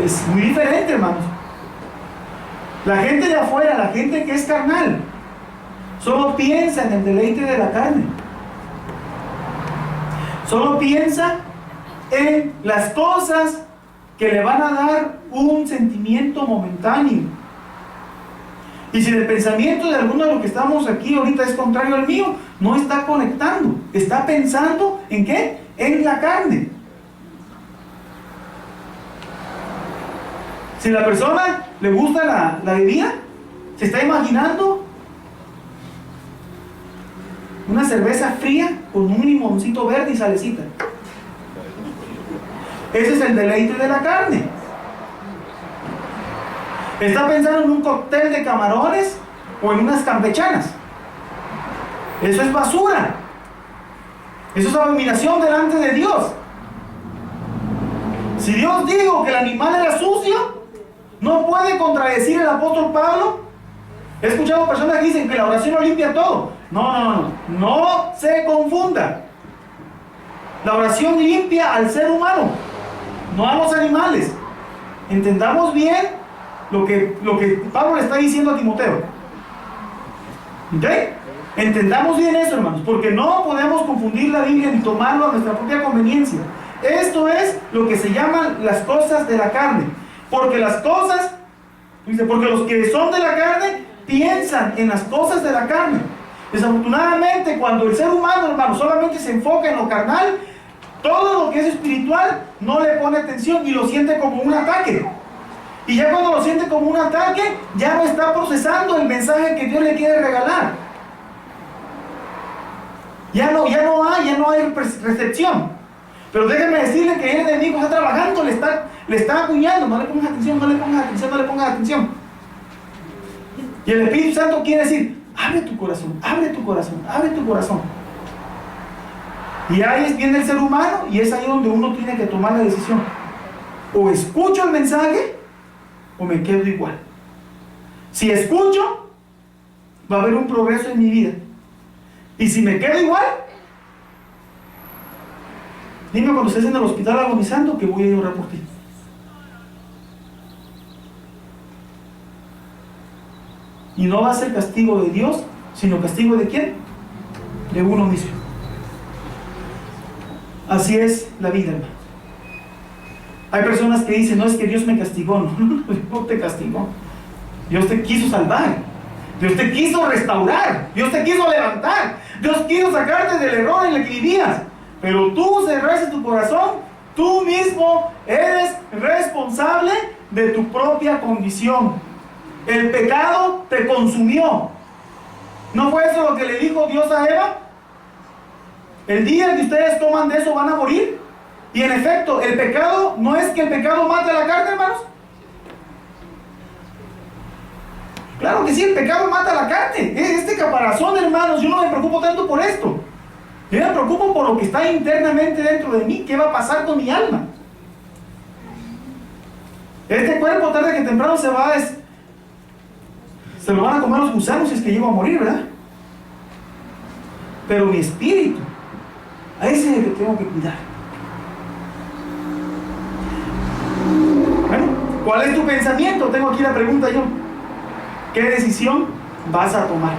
Es muy diferente, hermanos. La gente de afuera, la gente que es carnal, solo piensa en el deleite de la carne. Solo piensa en las cosas que le van a dar un sentimiento momentáneo. Y si el pensamiento de alguno de los que estamos aquí ahorita es contrario al mío, no está conectando, está pensando ¿en qué? En la carne. Si la persona le gusta la bebida, se está imaginando una cerveza fría con un limoncito verde y salecita. Ese es el deleite de la carne. Está pensando en un cóctel de camarones o en unas campechanas. Eso es basura. Eso es abominación delante de Dios. Si Dios dijo que el animal era sucio, no puede contradecir el apóstol Pablo. He escuchado personas que dicen que la oración lo limpia todo. No se confunda. La oración limpia al ser humano, no a los animales. Entendamos bien lo que Pablo le está diciendo a Timoteo. ¿Ok? Entendamos bien eso, hermanos, porque no podemos confundir la Biblia ni tomarlo a nuestra propia conveniencia. Esto es lo que se llaman las cosas de la carne. Porque los que son de la carne piensan en las cosas de la carne. Desafortunadamente, cuando el ser humano, hermano, solamente se enfoca en lo carnal, todo lo que es espiritual no le pone atención y lo siente como un ataque. Y ya cuando lo siente como un ataque, ya no está procesando el mensaje que Dios le quiere regalar. Ya no hay recepción. Pero déjenme decirle que el enemigo está trabajando, le está acuñando. No le pongas atención, no le pongas atención, no le pongas atención. Y el Espíritu Santo quiere decir: abre tu corazón, abre tu corazón, abre tu corazón. Y ahí viene el ser humano, y es ahí donde uno tiene que tomar la decisión. O escucho el mensaje, o me quedo igual. Si escucho, va a haber un progreso en mi vida. Y si me quedo igual, dime cuando estés en el hospital agonizando que voy a ir a orar por ti. Y no va a ser castigo de Dios, sino castigo de ¿quién? De uno mismo. Así es la vida, hermano. Hay personas que dicen: no, es que Dios me castigó. No te castigó. Dios te quiso salvar. Dios te quiso restaurar. Dios te quiso levantar. Dios quiso sacarte del error en el que vivías. Pero tú cerraste tu corazón. Tú mismo eres responsable de tu propia condición. El pecado te consumió. ¿No fue eso lo que le dijo Dios a Eva? El día que ustedes toman de eso van a morir. Y en efecto, el pecado, no es que el pecado mate a la carne, hermanos. Claro que sí, el pecado mata a la carne. Este caparazón, hermanos, yo no me preocupo tanto por esto. Yo me preocupo por lo que está internamente dentro de mí. ¿Qué va a pasar con mi alma? Este cuerpo, tarde que temprano se lo van a comer los gusanos si es que llego a morir, ¿verdad? Pero mi espíritu, a ese es el que tengo que cuidar. Bueno, ¿cuál es tu pensamiento? Tengo aquí la pregunta yo. ¿Qué decisión vas a tomar?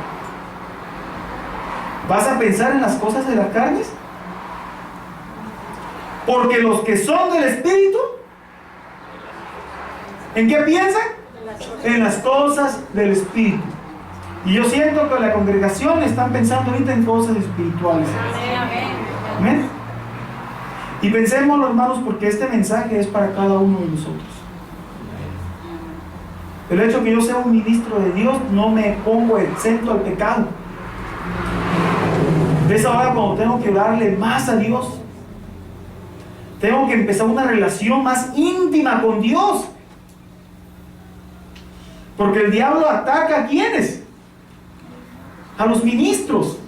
¿Vas a pensar en las cosas de las carnes? Porque los que son del Espíritu, ¿en qué piensan? En las cosas del Espíritu. Y yo siento que la congregación están pensando ahorita en cosas espirituales. Amén. Y pensémoslo, hermanos, porque este mensaje es para cada uno de nosotros. El hecho que yo sea un ministro de Dios no me pongo exento al pecado. Es ahora cuando tengo que orarle más a Dios. Tengo que empezar una relación más íntima con Dios. Porque el diablo ataca ¿a quiénes? A los ministros.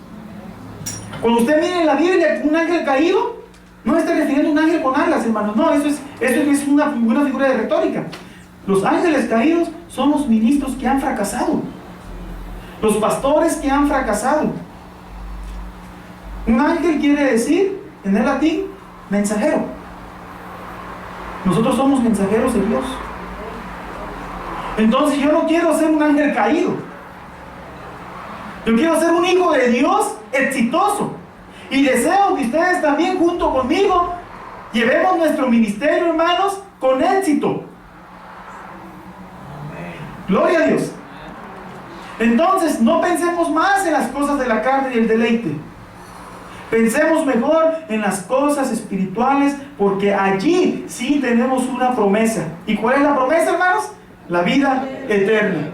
Cuando usted mire en la Biblia un ángel caído, no está refiriendo a un ángel con alas, hermanos. No, eso es una figura de retórica. Los ángeles caídos son los ministros que han fracasado. Los pastores que han fracasado. Un ángel quiere decir, en el latín, mensajero. Nosotros somos mensajeros de Dios. Entonces yo no quiero ser un ángel caído. Yo quiero ser un hijo de Dios exitoso. Y deseo que ustedes también junto conmigo llevemos nuestro ministerio, hermanos, con éxito. Gloria a Dios. Entonces no pensemos más en las cosas de la carne y el deleite. Pensemos mejor en las cosas espirituales, porque allí sí tenemos una promesa. ¿Y cuál es la promesa, hermanos? La vida eterna.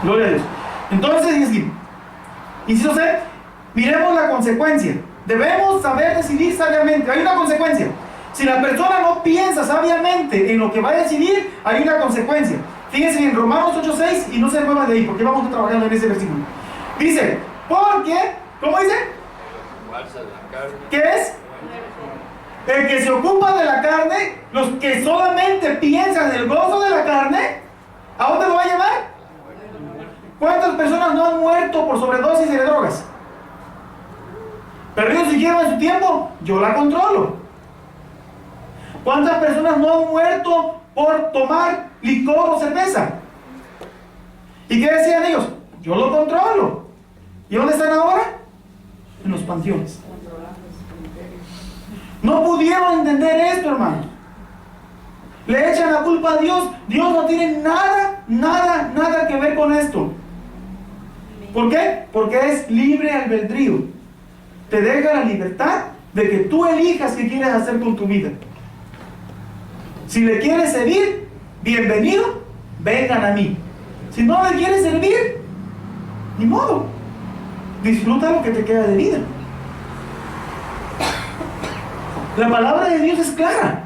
Gloria a Dios. Entonces, inciso C, miremos la consecuencia. Debemos saber decidir sabiamente. Hay una consecuencia. Si la persona no piensa sabiamente en lo que va a decidir, hay una consecuencia. Fíjense en Romanos 8:6 y no se muevan de ahí, porque vamos a trabajar en ese versículo. Dice: porque ¿Cómo dice? ¿Qué es? El que se ocupa de la carne, los que solamente piensan en el gozo de la carne, ¿a dónde lo va a llevar? ¿Cuántas personas no han muerto por sobredosis de drogas? Pero ellos siguieron en su tiempo, yo la controlo. ¿Cuántas personas no han muerto por tomar licor o cerveza? ¿Y qué decían ellos? Yo lo controlo. ¿Y dónde están ahora? En los panteones. No pudieron entender esto, hermano. Le echan la culpa a Dios. Dios no tiene nada que ver con esto. ¿Por qué? Porque es libre albedrío. Te deja la libertad de que tú elijas qué quieres hacer con tu vida. Si le quieres servir, bienvenido, vengan a mí. Si no le quieres servir, ni modo. Disfruta lo que te queda de vida. La palabra de Dios es clara.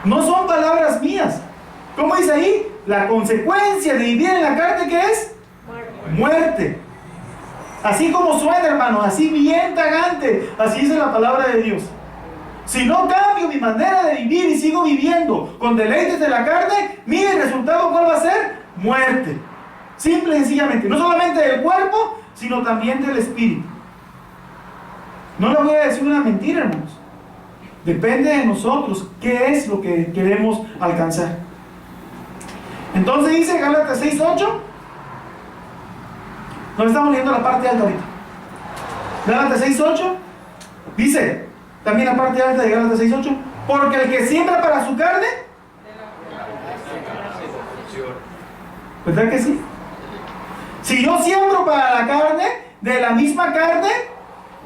No son palabras mías. ¿Cómo dice ahí? La consecuencia de vivir en la carne, ¿qué es? Muerte. Así como suena, hermano, así bien tagant, así dice la palabra de Dios. Si no cambio mi manera de vivir y sigo viviendo con deleites de la carne, mire el resultado, ¿cuál va a ser? Muerte. Simple y sencillamente. No solamente del cuerpo, sino también del espíritu. No le voy a decir una mentira, hermanos. Depende de nosotros qué es lo que queremos alcanzar. Entonces dice Gálatas 6:8. Nos estamos leyendo la parte alta ahorita. Gálatas 6:8 dice, también la parte alta de Gálatas 6:8, porque el que siembra para su carne, ¿verdad que sí? Si yo siembro para la carne, de la misma carne,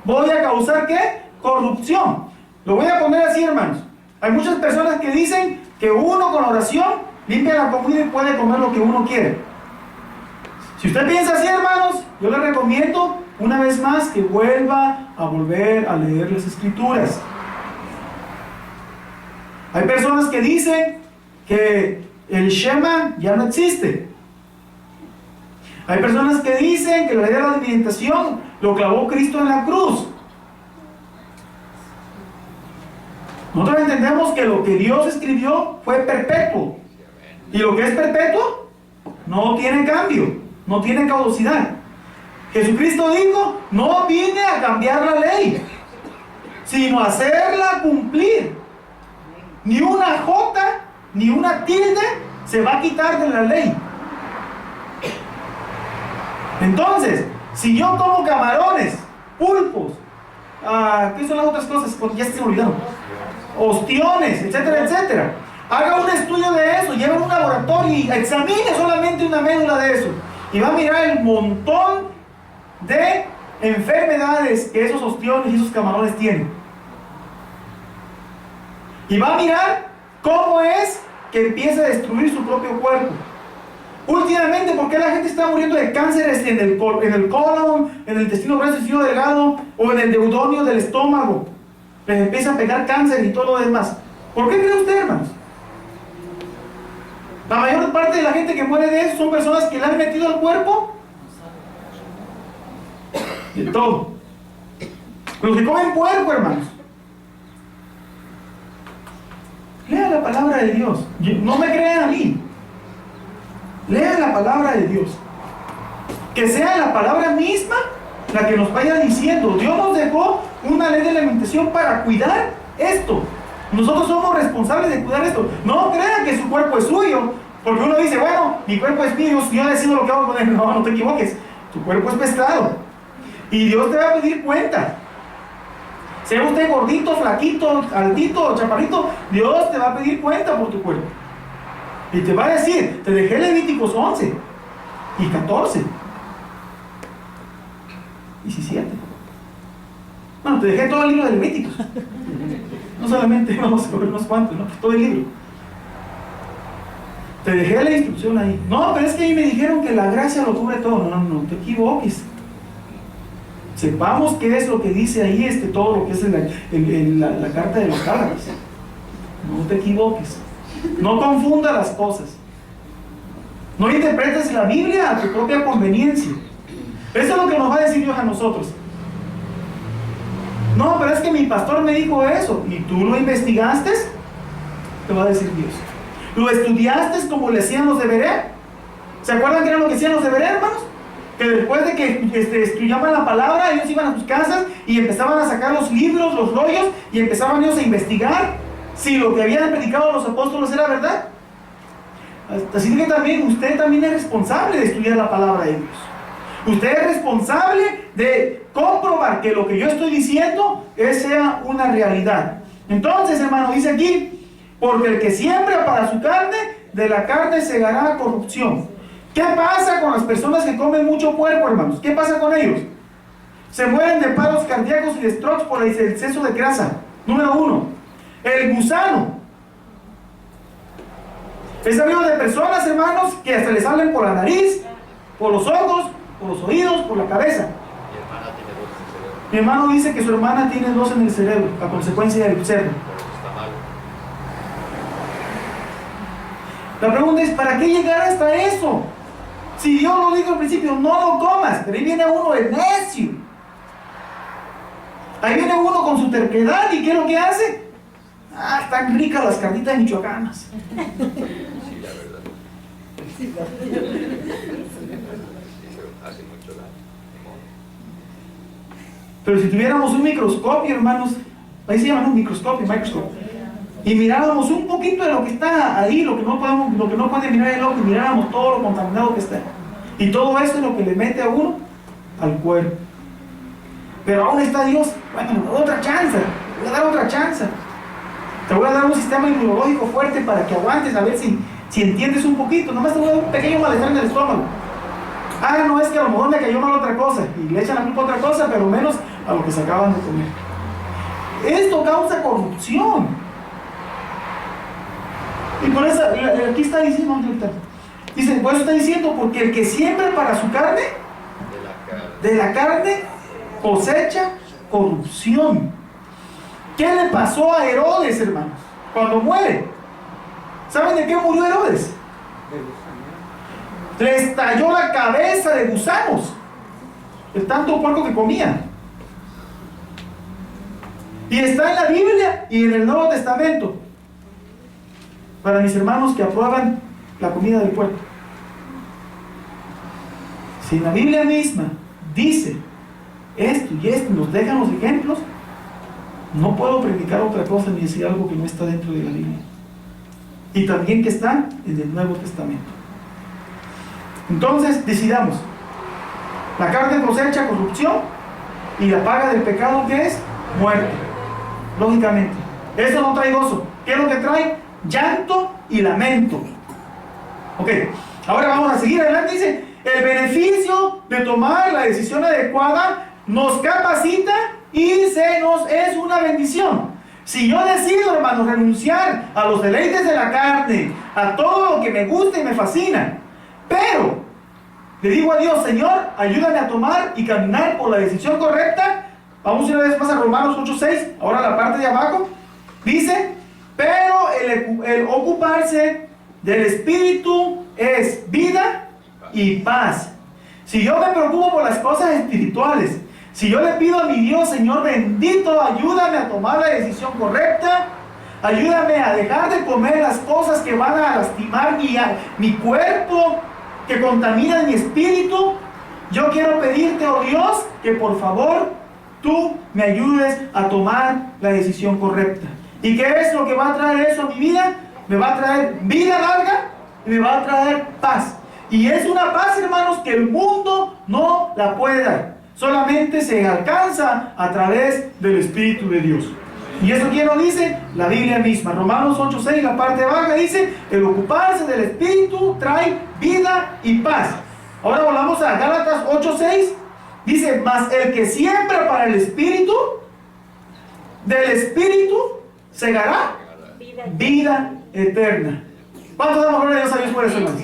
voy a causar ¿qué? Corrupción. Lo voy a poner así, hermanos. Hay muchas personas que dicen que uno con oración limpia la comida y puede comer lo que uno quiere. Si usted piensa así, hermanos, yo le recomiendo una vez más que vuelva a volver a leer las Escrituras. Hay personas que dicen que el Shema ya no existe. Hay personas que dicen que la ley de la alimentación lo clavó Cristo en la cruz. Nosotros entendemos que lo que Dios escribió fue perpetuo. Y lo que es perpetuo no tiene cambio, no tiene caducidad. Jesucristo dijo, no vine a cambiar la ley, sino a hacerla cumplir. Ni una jota, ni una tilde se va a quitar de la ley. Entonces, si yo como camarones, pulpos, ¿qué son las otras cosas? Porque ya se me olvidaron. Ostiones, etcétera, etcétera. Haga un estudio de eso, lleve a un laboratorio y examine solamente una médula de eso. Y va a mirar el montón de enfermedades que esos ostiones y esos camarones tienen. Y va a mirar cómo es que empieza a destruir su propio cuerpo. Últimamente, ¿por qué la gente está muriendo de cánceres en el colon, en el intestino grueso, intestino delgado o en el deudonio del estómago? Les empieza a pegar cáncer y todo lo demás. ¿Por qué cree usted, hermanos? La mayor parte de la gente que muere de eso son personas que le han metido al cuerpo de todo. Los que comen puerco, hermanos. Lea la palabra de Dios. No me crean a mí. Lea la palabra de Dios. Que sea la palabra misma la que nos vaya diciendo. Dios nos dejó una ley de alimentación para cuidar esto. Nosotros somos responsables de cuidar esto. No crean que su cuerpo es suyo, porque uno dice, bueno, mi cuerpo es mío, yo decido lo que hago con él. No, no te equivoques. Tu cuerpo es prestado. Y Dios te va a pedir cuenta. Sea usted gordito, flaquito, altito, chaparrito, Dios te va a pedir cuenta por tu cuerpo. Y te va a decir, te dejé Levíticos 11 y 14 y 17. Bueno, te dejé todo el libro de Levíticos. No solamente vamos a coger unos cuantos, ¿no? Todo el libro. Te dejé la instrucción ahí. No, pero es que ahí me dijeron que la gracia lo cubre todo. No, no te equivoques. Sepamos qué es lo que dice ahí, todo lo que es la carta de los Gálatas. No te equivoques. No confunda las cosas. No interpretes la Biblia a tu propia conveniencia. Eso es lo que nos va a decir Dios a nosotros. No, pero es que mi pastor me dijo eso. ¿Y tú lo investigaste? Te va a decir Dios. ¿Lo estudiaste como le hacían los de Berea? ¿Se acuerdan que era lo que hacían los de Berea, hermanos? Que después de que estudiaban la palabra, ellos iban a sus casas y empezaban a sacar los libros, los rollos, y empezaban ellos a investigar si lo que habían predicado los apóstoles era verdad. Así que también usted también es responsable de estudiar la palabra de Dios. Usted es responsable de comprobar que lo que yo estoy diciendo sea una realidad. Entonces, hermano, dice aquí, porque el que siembra para su carne, de la carne segará corrupción. ¿Qué pasa con las personas que comen mucho puerco, hermanos? ¿Qué pasa con ellos? Se mueren de paros cardíacos y de strokes por el exceso de grasa. Número 1. El gusano. He sabido de personas, hermanos, que hasta les salen por la nariz, por los ojos, por los oídos, por la cabeza. Mi hermano dice que su hermana tiene 2 en el cerebro, a consecuencia del cerdo. La pregunta es, ¿para qué llegar hasta eso? Si Dios lo dijo al principio, no lo comas, pero ahí viene uno el necio. Ahí viene uno con su terquedad, ¿y qué es lo que hace? Ah, están ricas las carnitas michoacanas. Sí, la verdad. Hace mucho daño. Pero si tuviéramos un microscopio, hermanos, ahí se llama un microscopio, y miráramos un poquito de lo que está ahí, lo que no puede mirar el ojo, y miráramos todo lo contaminado que está. Y todo eso es lo que le mete a uno al cuerpo. Pero aún está Dios, bueno, me voy a dar otra chance, voy a dar otra chance. Te voy a dar un sistema inmunológico fuerte para que aguantes, a ver si entiendes un poquito. Nomás te voy a dar un pequeño malestar en el estómago. Ah, no, es que a lo mejor me cayó mal otra cosa, y le echan la culpa a otra cosa, pero menos a lo que se acaban de comer. Esto causa corrupción. Y por eso, aquí está diciendo, dice, por eso está diciendo, porque el que siembra para su carne, de la carne cosecha corrupción. ¿Qué le pasó a Herodes, hermanos? Cuando muere. ¿Saben de qué murió Herodes? Le estalló la cabeza de gusanos, el tanto puerco que comía. Y está en la Biblia y en el Nuevo Testamento. Para mis hermanos que aprueban la comida del puerco. Si en la Biblia misma dice esto y esto, nos dejan los ejemplos, no puedo predicar otra cosa ni decir algo que no está dentro de la Biblia. Y también que está en el Nuevo Testamento. Entonces, decidamos. La carne cosecha corrupción y la paga del pecado, ¿qué es? Muerte. Lógicamente. Eso no trae gozo. ¿Qué es lo que trae? Llanto y lamento. Ok, ahora vamos a seguir adelante. Dice, el beneficio de tomar la decisión adecuada nos capacita y se nos es una bendición. Si yo decido, hermanos, renunciar a los deleites de la carne, a todo lo que me gusta y me fascina, pero le digo a Dios, Señor, ayúdame a tomar y caminar por la decisión correcta. Vamos una vez más a Romanos 8:6, ahora la parte de abajo. Dice, pero el ocuparse del Espíritu es vida y paz. Si yo me preocupo por las cosas espirituales, si yo le pido a mi Dios, Señor bendito, ayúdame a tomar la decisión correcta, ayúdame a dejar de comer las cosas que van a lastimar mi cuerpo, que contaminan mi espíritu, yo quiero pedirte, oh Dios, que por favor tú me ayudes a tomar la decisión correcta. ¿Y qué es lo que va a traer eso a mi vida? Me va a traer vida larga y me va a traer paz. Y es una paz, hermanos, que el mundo no la puede dar. Solamente se alcanza a través del Espíritu de Dios. ¿Y eso quién lo dice? La Biblia misma. Romanos 8:6, la parte baja dice, el ocuparse del Espíritu trae vida y paz. Ahora volvamos a Gálatas 8:6. Dice, mas el que siembra para el Espíritu, del Espíritu segará vida eterna. ¿Cuánto damos gloria a Dios por eso, hermanos?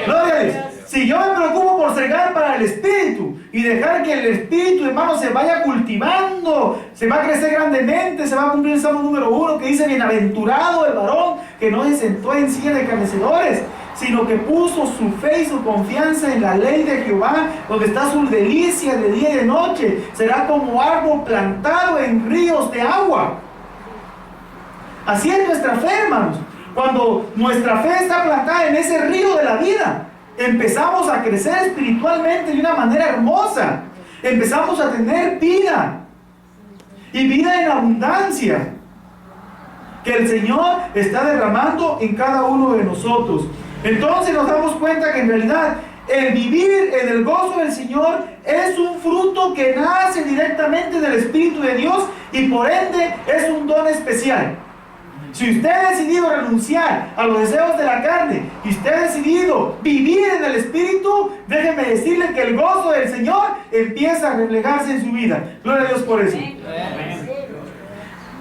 Gloria a Dios. Si yo me preocupo por cegar para el Espíritu y dejar que el Espíritu, hermano, se vaya cultivando, se va a crecer grandemente, se va a cumplir el Salmo número 1 que dice, bienaventurado el varón que no se sentó en silla de escarnecedores, sino que puso su fe y su confianza en la ley de Jehová, donde está su delicia de día y de noche. Será como árbol plantado en ríos de agua. Así es nuestra fe, hermanos. Cuando nuestra fe está plantada en ese río de la vida, empezamos a crecer espiritualmente de una manera hermosa. Empezamos a tener vida, y vida en abundancia, que el Señor está derramando en cada uno de nosotros. Entonces nos damos cuenta que en realidad el vivir en el gozo del Señor es un fruto que nace directamente del Espíritu de Dios, y por ende es un don especial. Si usted ha decidido renunciar a los deseos de la carne y usted ha decidido vivir en el Espíritu, déjeme decirle que el gozo del Señor empieza a reflejarse en su vida. Gloria a Dios por eso.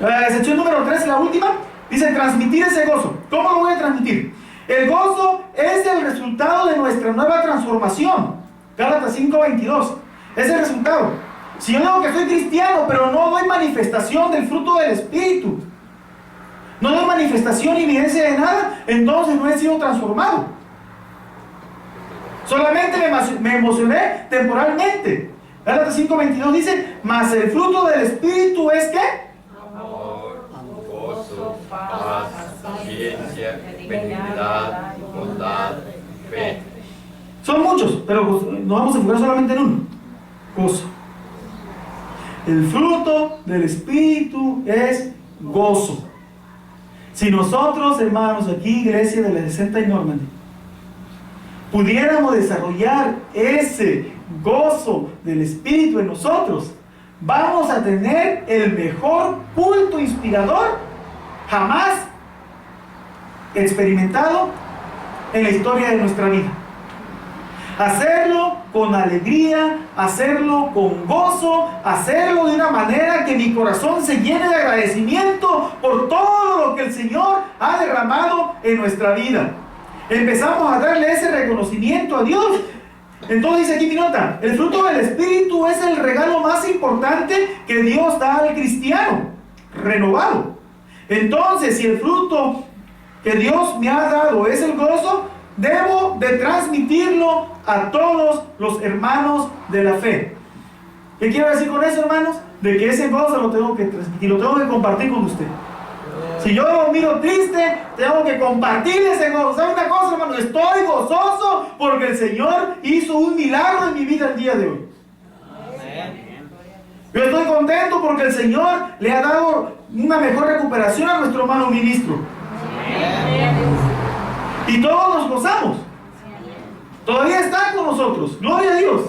La sección número 3, la última, dice transmitir ese gozo. ¿Cómo lo voy a transmitir? El gozo es el resultado de nuestra nueva transformación. Gálatas 5:22. Es el resultado. Si yo digo que soy cristiano, pero no doy manifestación del fruto del Espíritu, no doy manifestación ni evidencia de nada, entonces no he sido transformado. Solamente me emocioné temporalmente. Gálatas 5:22 dice, mas el fruto del Espíritu es ¿qué? Amor, gozo, paz, paciencia, benignidad, bondad, fe. Son muchos, pero nos vamos a enfocar solamente en uno. Gozo. El fruto del Espíritu es gozo. Si nosotros, hermanos, aquí, Iglesia de la 60 y Normandy, pudiéramos desarrollar ese gozo del Espíritu en nosotros, vamos a tener el mejor culto inspirador jamás experimentado en la historia de nuestra vida. Hacerlo con alegría, hacerlo con gozo, hacerlo de una manera que mi corazón se llene de agradecimiento por todo lo que el Señor ha derramado en nuestra vida. Empezamos a darle ese reconocimiento a Dios. Entonces dice aquí mi nota, el fruto del Espíritu es el regalo más importante que Dios da al cristiano renovado. Entonces, si el fruto que Dios me ha dado es el gozo, debo de transmitirlo a todos los hermanos de la fe. ¿Qué quiero decir con eso, hermanos? De que ese gozo lo tengo que transmitir, lo tengo que compartir con usted. Si yo lo miro triste, tengo que compartir ese gozo. ¿Sabe una cosa, hermano? Estoy gozoso porque el Señor hizo un milagro en mi vida el día de hoy. Yo estoy contento porque el Señor le ha dado una mejor recuperación a nuestro hermano ministro. Y todos nos gozamos. Todavía está con nosotros. Gloria a Dios.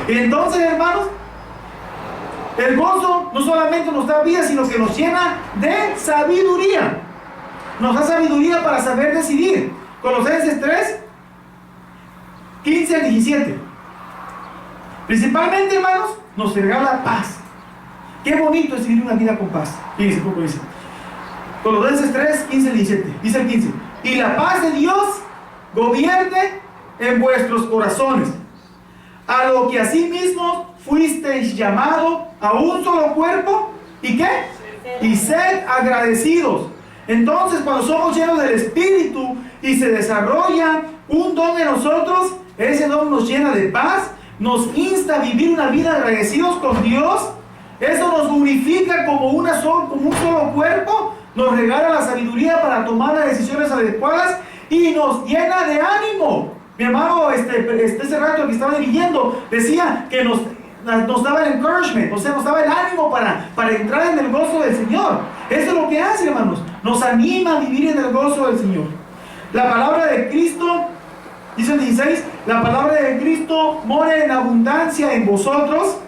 Y entonces, hermanos, el gozo no solamente nos da vida, sino que nos llena de sabiduría. Nos da sabiduría para saber decidir. Colosenses 3, 15 al 17. Principalmente, hermanos, nos regala paz. Qué bonito es vivir una vida con paz. Fíjense cómo dice. Colosenses 3, 15 al 17. Dice el 15. Y la paz de Dios gobierne en vuestros corazones, a lo que asimismo fuisteis llamado a un solo cuerpo. ¿Y qué? Y sed agradecidos. Entonces, cuando somos llenos del Espíritu y se desarrolla un don en nosotros, ese don nos llena de paz, nos insta a vivir una vida agradecidos con Dios. Eso nos unifica como un solo cuerpo, nos regala la sabiduría para tomar las decisiones adecuadas y nos llena de ánimo. Mi hermano, ese rato que estaba dirigiendo, decía que nos daba el encouragement, o sea, nos daba el ánimo para entrar en el gozo del Señor. Eso es lo que hace, hermanos, nos anima a vivir en el gozo del Señor. La palabra de Cristo, dice el 16, la palabra de Cristo mora en abundancia en vosotros,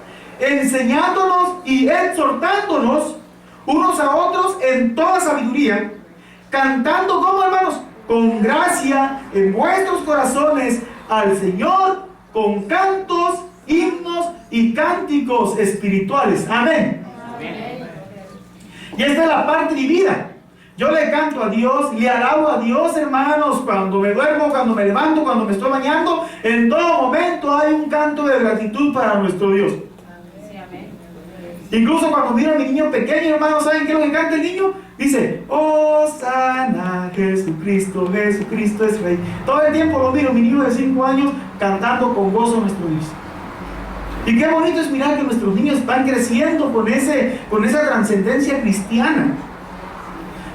enseñándonos y exhortándonos unos a otros en toda sabiduría, cantando, ¿cómo, hermanos? Con gracia en vuestros corazones al Señor, con cantos, himnos y cánticos espirituales. Amén. Amén. Y esta es la parte divina. Yo le canto a Dios, le alabo a Dios, hermanos, cuando me duermo, cuando me levanto, cuando me estoy bañando. En todo momento hay un canto de gratitud para nuestro Dios. Incluso cuando miro a mi niño pequeño, hermanos, ¿saben qué es lo que canta el niño? Dice, Hosana, Jesucristo, Jesucristo es Rey. Todo el tiempo lo miro, mi niño de 5 años cantando con gozo nuestro Dios. Y qué bonito es mirar que nuestros niños van creciendo con esa trascendencia cristiana.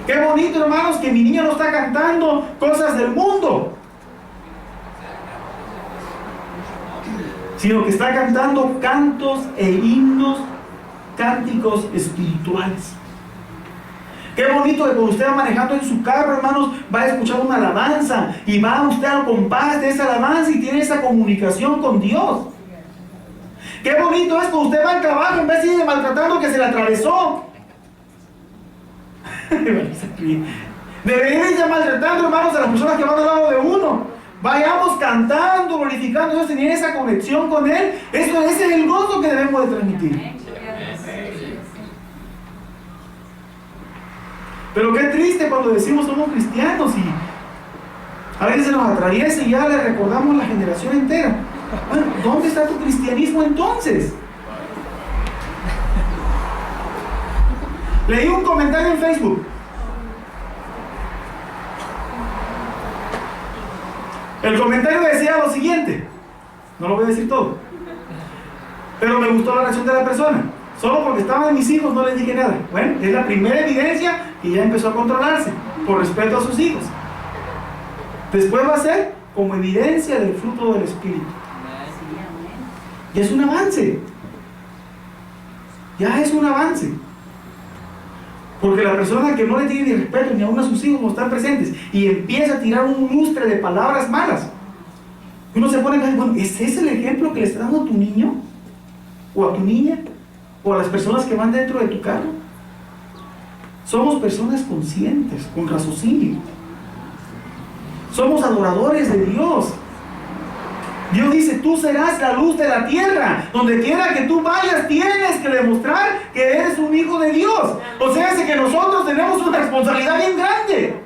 Qué bonito, hermanos, que mi niño no está cantando cosas del mundo, sino que está cantando cantos e himnos, cánticos espirituales. Qué bonito que cuando usted va manejando en su carro, hermanos, va a escuchar una alabanza y va usted al compás de esa alabanza y tiene esa comunicación con Dios. Qué bonito es cuando usted va al trabajo en vez de ir maltratando que se le atravesó. Debería ir maltratando, hermanos, a las personas que van al lado de uno. Vayamos cantando, glorificando a Dios, tener esa conexión con Él. Ese es el gozo que debemos de transmitir. Pero qué triste cuando decimos somos cristianos y a veces se nos atraviesa y ya le recordamos la generación entera. Bueno, ¿dónde está tu cristianismo entonces? Leí un comentario en Facebook. El comentario decía lo siguiente, no lo voy a decir todo, pero me gustó la reacción de la persona. Solo porque estaban mis hijos no les dije nada. Bueno, es la primera evidencia que ya empezó a controlarse por respeto a sus hijos. Después va a ser como evidencia del fruto del Espíritu. Y es un avance. Ya es un avance. Porque la persona que no le tiene ni respeto ni aún a sus hijos no están presentes y empieza a tirar un lustre de palabras malas, uno se pone a pensar, bueno, ¿es ese el ejemplo que le está dando a tu niño? ¿O a tu niña? ¿O a las personas que van dentro de tu carro? Somos personas conscientes, con raciocinio. Somos adoradores de Dios. Dios dice, tú serás la luz de la tierra. Donde quiera que tú vayas, tienes que demostrar que eres un hijo de Dios. O sea, es que nosotros tenemos una responsabilidad bien grande.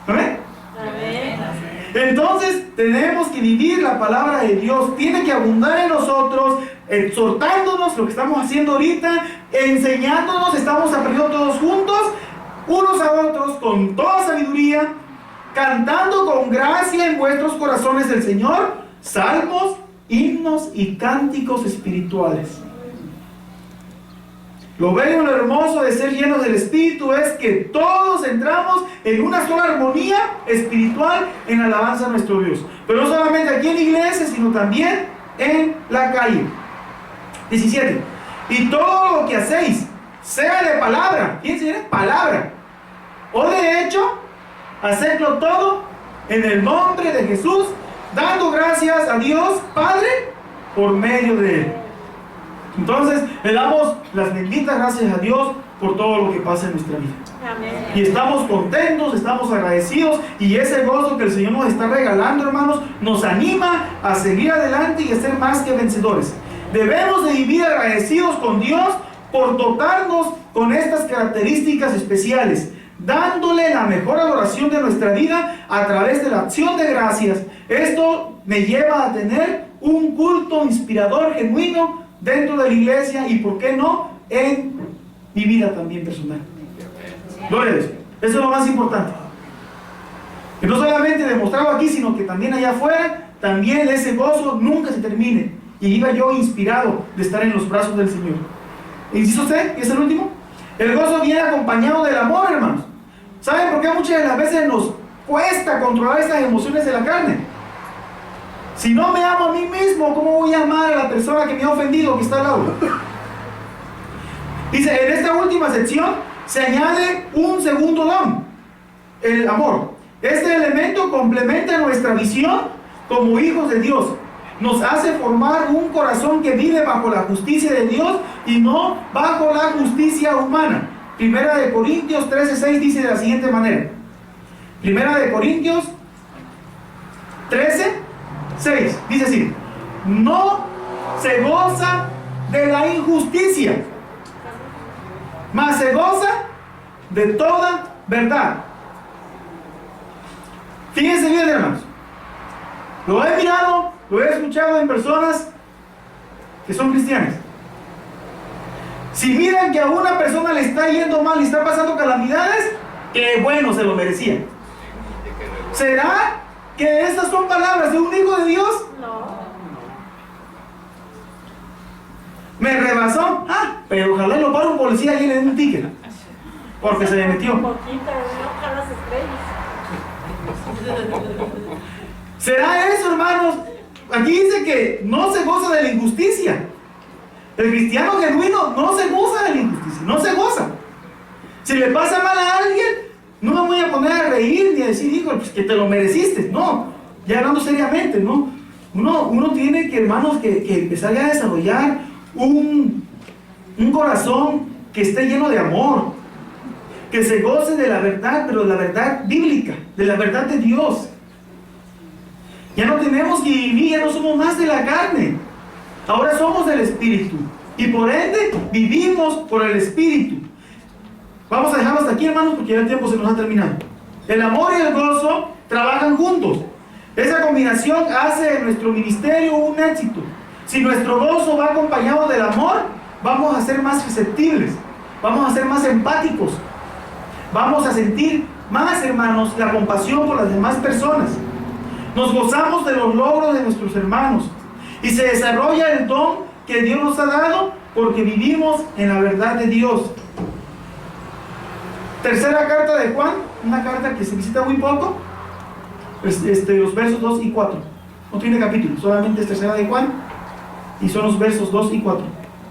¿Amén? Entonces, tenemos que vivir la palabra de Dios. Tiene que abundar en nosotros, exhortándonos, lo que estamos haciendo ahorita, enseñándonos, estamos aprendiendo todos juntos, unos a otros, con toda sabiduría, cantando con gracia en vuestros corazones el Señor, salmos, himnos y cánticos espirituales. Lo bello y lo hermoso de ser llenos del Espíritu es que todos entramos en una sola armonía espiritual en alabanza a nuestro Dios. Pero no solamente aquí en la iglesia, sino también en la calle. 17. Y todo lo que hacéis, sea de palabra, ¿quién se dice? Palabra, o de hecho, hacedlo todo en el nombre de Jesús, dando gracias a Dios Padre por medio de Él. Entonces, le damos las benditas gracias a Dios por todo lo que pasa en nuestra vida. Amén. Y estamos contentos, estamos agradecidos, y ese gozo que el Señor nos está regalando, hermanos, nos anima a seguir adelante y a ser más que vencedores. Debemos de vivir agradecidos con Dios por dotarnos con estas características especiales, dándole la mejor adoración de nuestra vida a través de la acción de gracias. Esto me lleva a tener un culto inspirador, genuino, dentro de la iglesia y, ¿por qué no?, en mi vida también personal. Gloria a Dios. Eso es lo más importante. Que no solamente demostrarlo aquí, sino que también allá afuera, también ese gozo nunca se termine. Y iba yo inspirado de estar en los brazos del Señor. ¿Insisto usted? ¿Y es el último? El gozo viene acompañado del amor, hermanos. ¿Saben por qué muchas de las veces nos cuesta controlar estas emociones de la carne? Si no me amo a mí mismo, ¿cómo voy a amar a la persona que me ha ofendido, que está al lado? Dice, en esta última sección se añade un segundo don, el amor. Este elemento complementa nuestra visión como hijos de Dios. Nos hace formar un corazón que vive bajo la justicia de Dios y no bajo la justicia humana. Primera de Corintios 13:6 dice de la siguiente manera. Primera de Corintios 13:6 dice así: no se goza de la injusticia, mas se goza de toda verdad. Fíjense bien, hermanos. Lo he mirado, lo he escuchado en personas que son cristianas. Si miran que a una persona le está yendo mal y está pasando calamidades, que bueno, se lo merecía. ¿Será que estas son palabras de un hijo de Dios? No. Me rebasó. Pero ojalá lo pare un policía y le dé un ticket. Porque se le metió. Un poquito, no las estrellas. ¿Será eso, hermanos? Aquí dice que no se goza de la injusticia. El cristiano genuino no se goza de la injusticia, no se goza. Si le pasa mal a alguien, no me voy a poner a reír ni a decir, hijo, pues que te lo mereciste. No, ya hablando seriamente, ¿no? Uno tiene que, hermanos, que empezar ya a desarrollar un corazón que esté lleno de amor, que se goce de la verdad, pero de la verdad bíblica, de la verdad de Dios. Ya no tenemos que vivir, ya no somos más de la carne. Ahora somos del Espíritu. Y por ende, vivimos por el Espíritu. Vamos a dejarlo hasta aquí, hermanos, porque ya el tiempo se nos ha terminado. El amor y el gozo trabajan juntos. Esa combinación hace de nuestro ministerio un éxito. Si nuestro gozo va acompañado del amor, vamos a ser más receptibles. Vamos a ser más empáticos. Vamos a sentir más, hermanos, la compasión por las demás personas. Nos gozamos de los logros de nuestros hermanos y se desarrolla el don que Dios nos ha dado porque vivimos en la verdad de Dios. Tercera carta de Juan, una carta que se visita muy poco, los versos 2 y 4. No tiene capítulo, solamente es tercera de Juan y son los versos 2 y 4,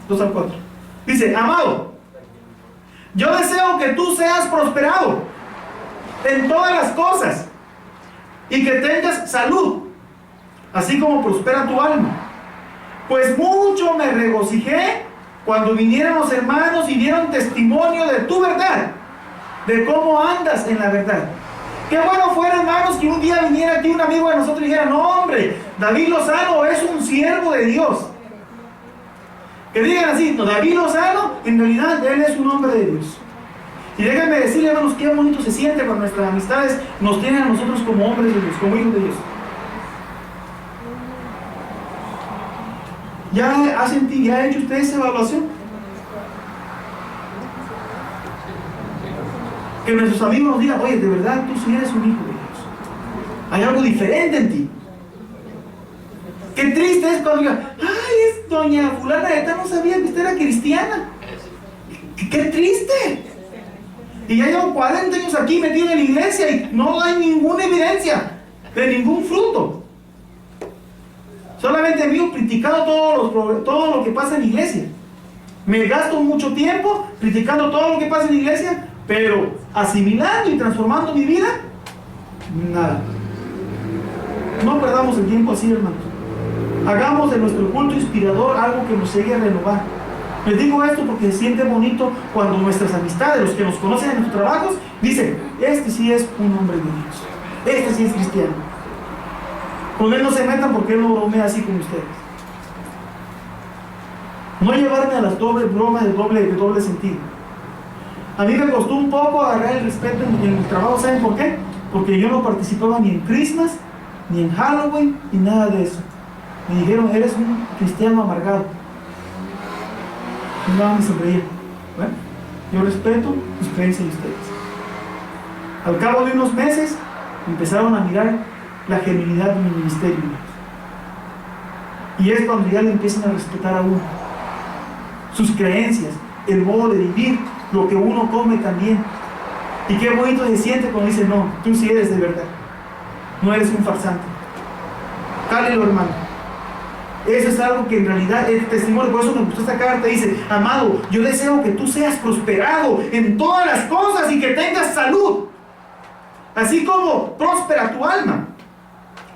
2 al 4. Dice: amado, yo deseo que tú seas prosperado en todas las cosas y que tengas salud, así como prospera tu alma. Pues mucho me regocijé cuando vinieron los hermanos y dieron testimonio de tu verdad, de cómo andas en la verdad. Qué bueno fuera, hermanos, que un día viniera aquí un amigo de nosotros y dijera: no, hombre, David Lozano es un siervo de Dios. Que digan así: no, David Lozano, en realidad él es un hombre de Dios. Y déjenme decirle, hermanos, qué bonito se siente cuando nuestras amistades nos tienen a nosotros como hombres de Dios, como hijos de Dios. ¿Ya ha hecho usted esa evaluación? Que nuestros amigos nos digan: oye, de verdad, tú sí eres un hijo de Dios. Hay algo diferente en ti. Qué triste es cuando digan: ay, es doña fulana de tal, no sabía que usted era cristiana. Qué triste. Y ya llevo 40 años aquí metido en la iglesia y no hay ninguna evidencia de ningún fruto. Solamente vivo criticando todo lo que pasa en la iglesia. Me gasto mucho tiempo criticando todo lo que pasa en la iglesia, pero asimilando y transformando mi vida, nada. No perdamos el tiempo así, hermanos. Hagamos de nuestro culto inspirador algo que nos llegue a renovar. Les digo esto porque se siente bonito cuando nuestras amistades, los que nos conocen en nuestros trabajos, dicen: este sí es un hombre de Dios, este sí es cristiano. Con él no se metan porque él no bromea así como ustedes. No llevarme a las bromas de doble sentido. A mí me costó un poco agarrar el respeto en el trabajo. ¿Saben por qué? Porque yo no participaba ni en Christmas, ni en Halloween, ni nada de eso. Me dijeron: eres un cristiano amargado. Y no me sonreía. Bueno, yo respeto sus creencias de ustedes. Al cabo de unos meses empezaron a mirar la genuinidad de mi ministerio. Y es cuando ya le empiezan a respetar a uno. Sus creencias, el modo de vivir, lo que uno come también. Y qué bonito se siente cuando dice: no, tú sí eres de verdad. No eres un farsante. Cálelo, hermano. Eso es algo que en realidad es testimonio. Por eso me gustó esta carta. Dice: amado, yo deseo que tú seas prosperado en todas las cosas y que tengas salud, así como próspera tu alma.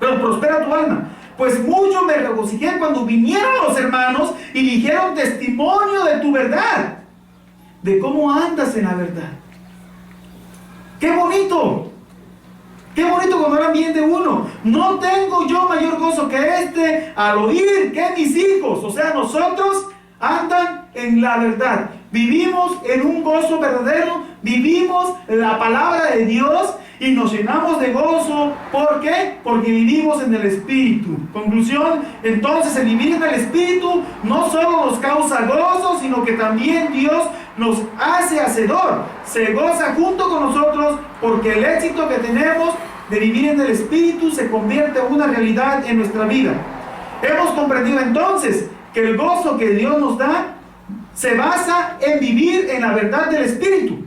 Pero prospera tu alma. Pues mucho me regocijé cuando vinieron los hermanos y dijeron testimonio de tu verdad, de cómo andas en la verdad. ¡Qué bonito! ¡Qué bonito cuando hablan bien de uno! No tengo yo mayor gozo que este al oír que mis hijos, o sea, nosotros, andan en la verdad. Vivimos en un gozo verdadero, vivimos la palabra de Dios y nos llenamos de gozo. ¿Por qué? Porque vivimos en el Espíritu. Conclusión, entonces el vivir en el Espíritu no solo nos causa gozo, sino que también Dios nos hace hacedor. Se goza junto con nosotros porque el éxito que tenemos de vivir en el Espíritu se convierte en una realidad en nuestra vida. Hemos comprendido entonces que el gozo que Dios nos da se basa en vivir en la verdad del Espíritu.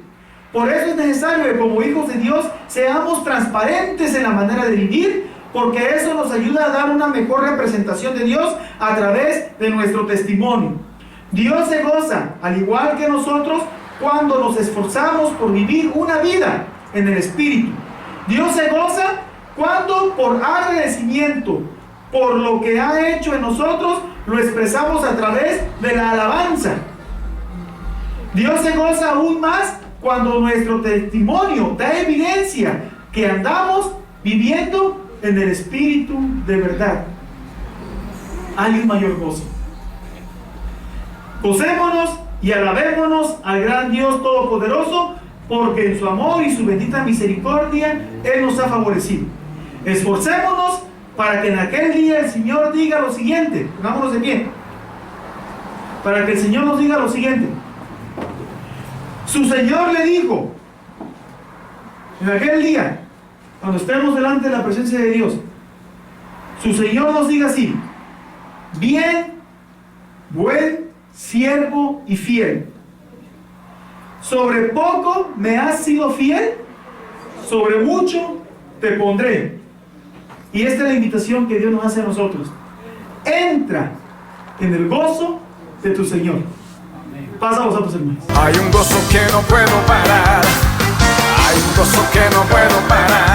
Por eso es necesario que como hijos de Dios seamos transparentes en la manera de vivir, porque eso nos ayuda a dar una mejor representación de Dios a través de nuestro testimonio. Dios se goza, al igual que nosotros, cuando nos esforzamos por vivir una vida en el Espíritu. Dios se goza cuando por agradecimiento por lo que ha hecho en nosotros lo expresamos a través de la alabanza. Dios se goza aún más cuando nuestro testimonio da evidencia que andamos viviendo en el Espíritu de verdad. Hay un mayor gozo. Gocémonos y alabémonos al gran Dios Todopoderoso, porque en su amor y su bendita misericordia Él nos ha favorecido. Esforcémonos para que en aquel día el Señor diga lo siguiente. Pongámonos de pie. Para que el Señor nos diga lo siguiente. Su Señor le dijo, en aquel día, cuando estemos delante de la presencia de Dios, su Señor nos diga así: bien, buen siervo y fiel. Sobre poco me has sido fiel, sobre mucho te pondré. Y esta es la invitación que Dios nos hace a nosotros. Entra en el gozo de tu Señor. Pasa a vosotros, hermanos. Hay un gozo que no puedo parar. Hay un gozo que no puedo parar.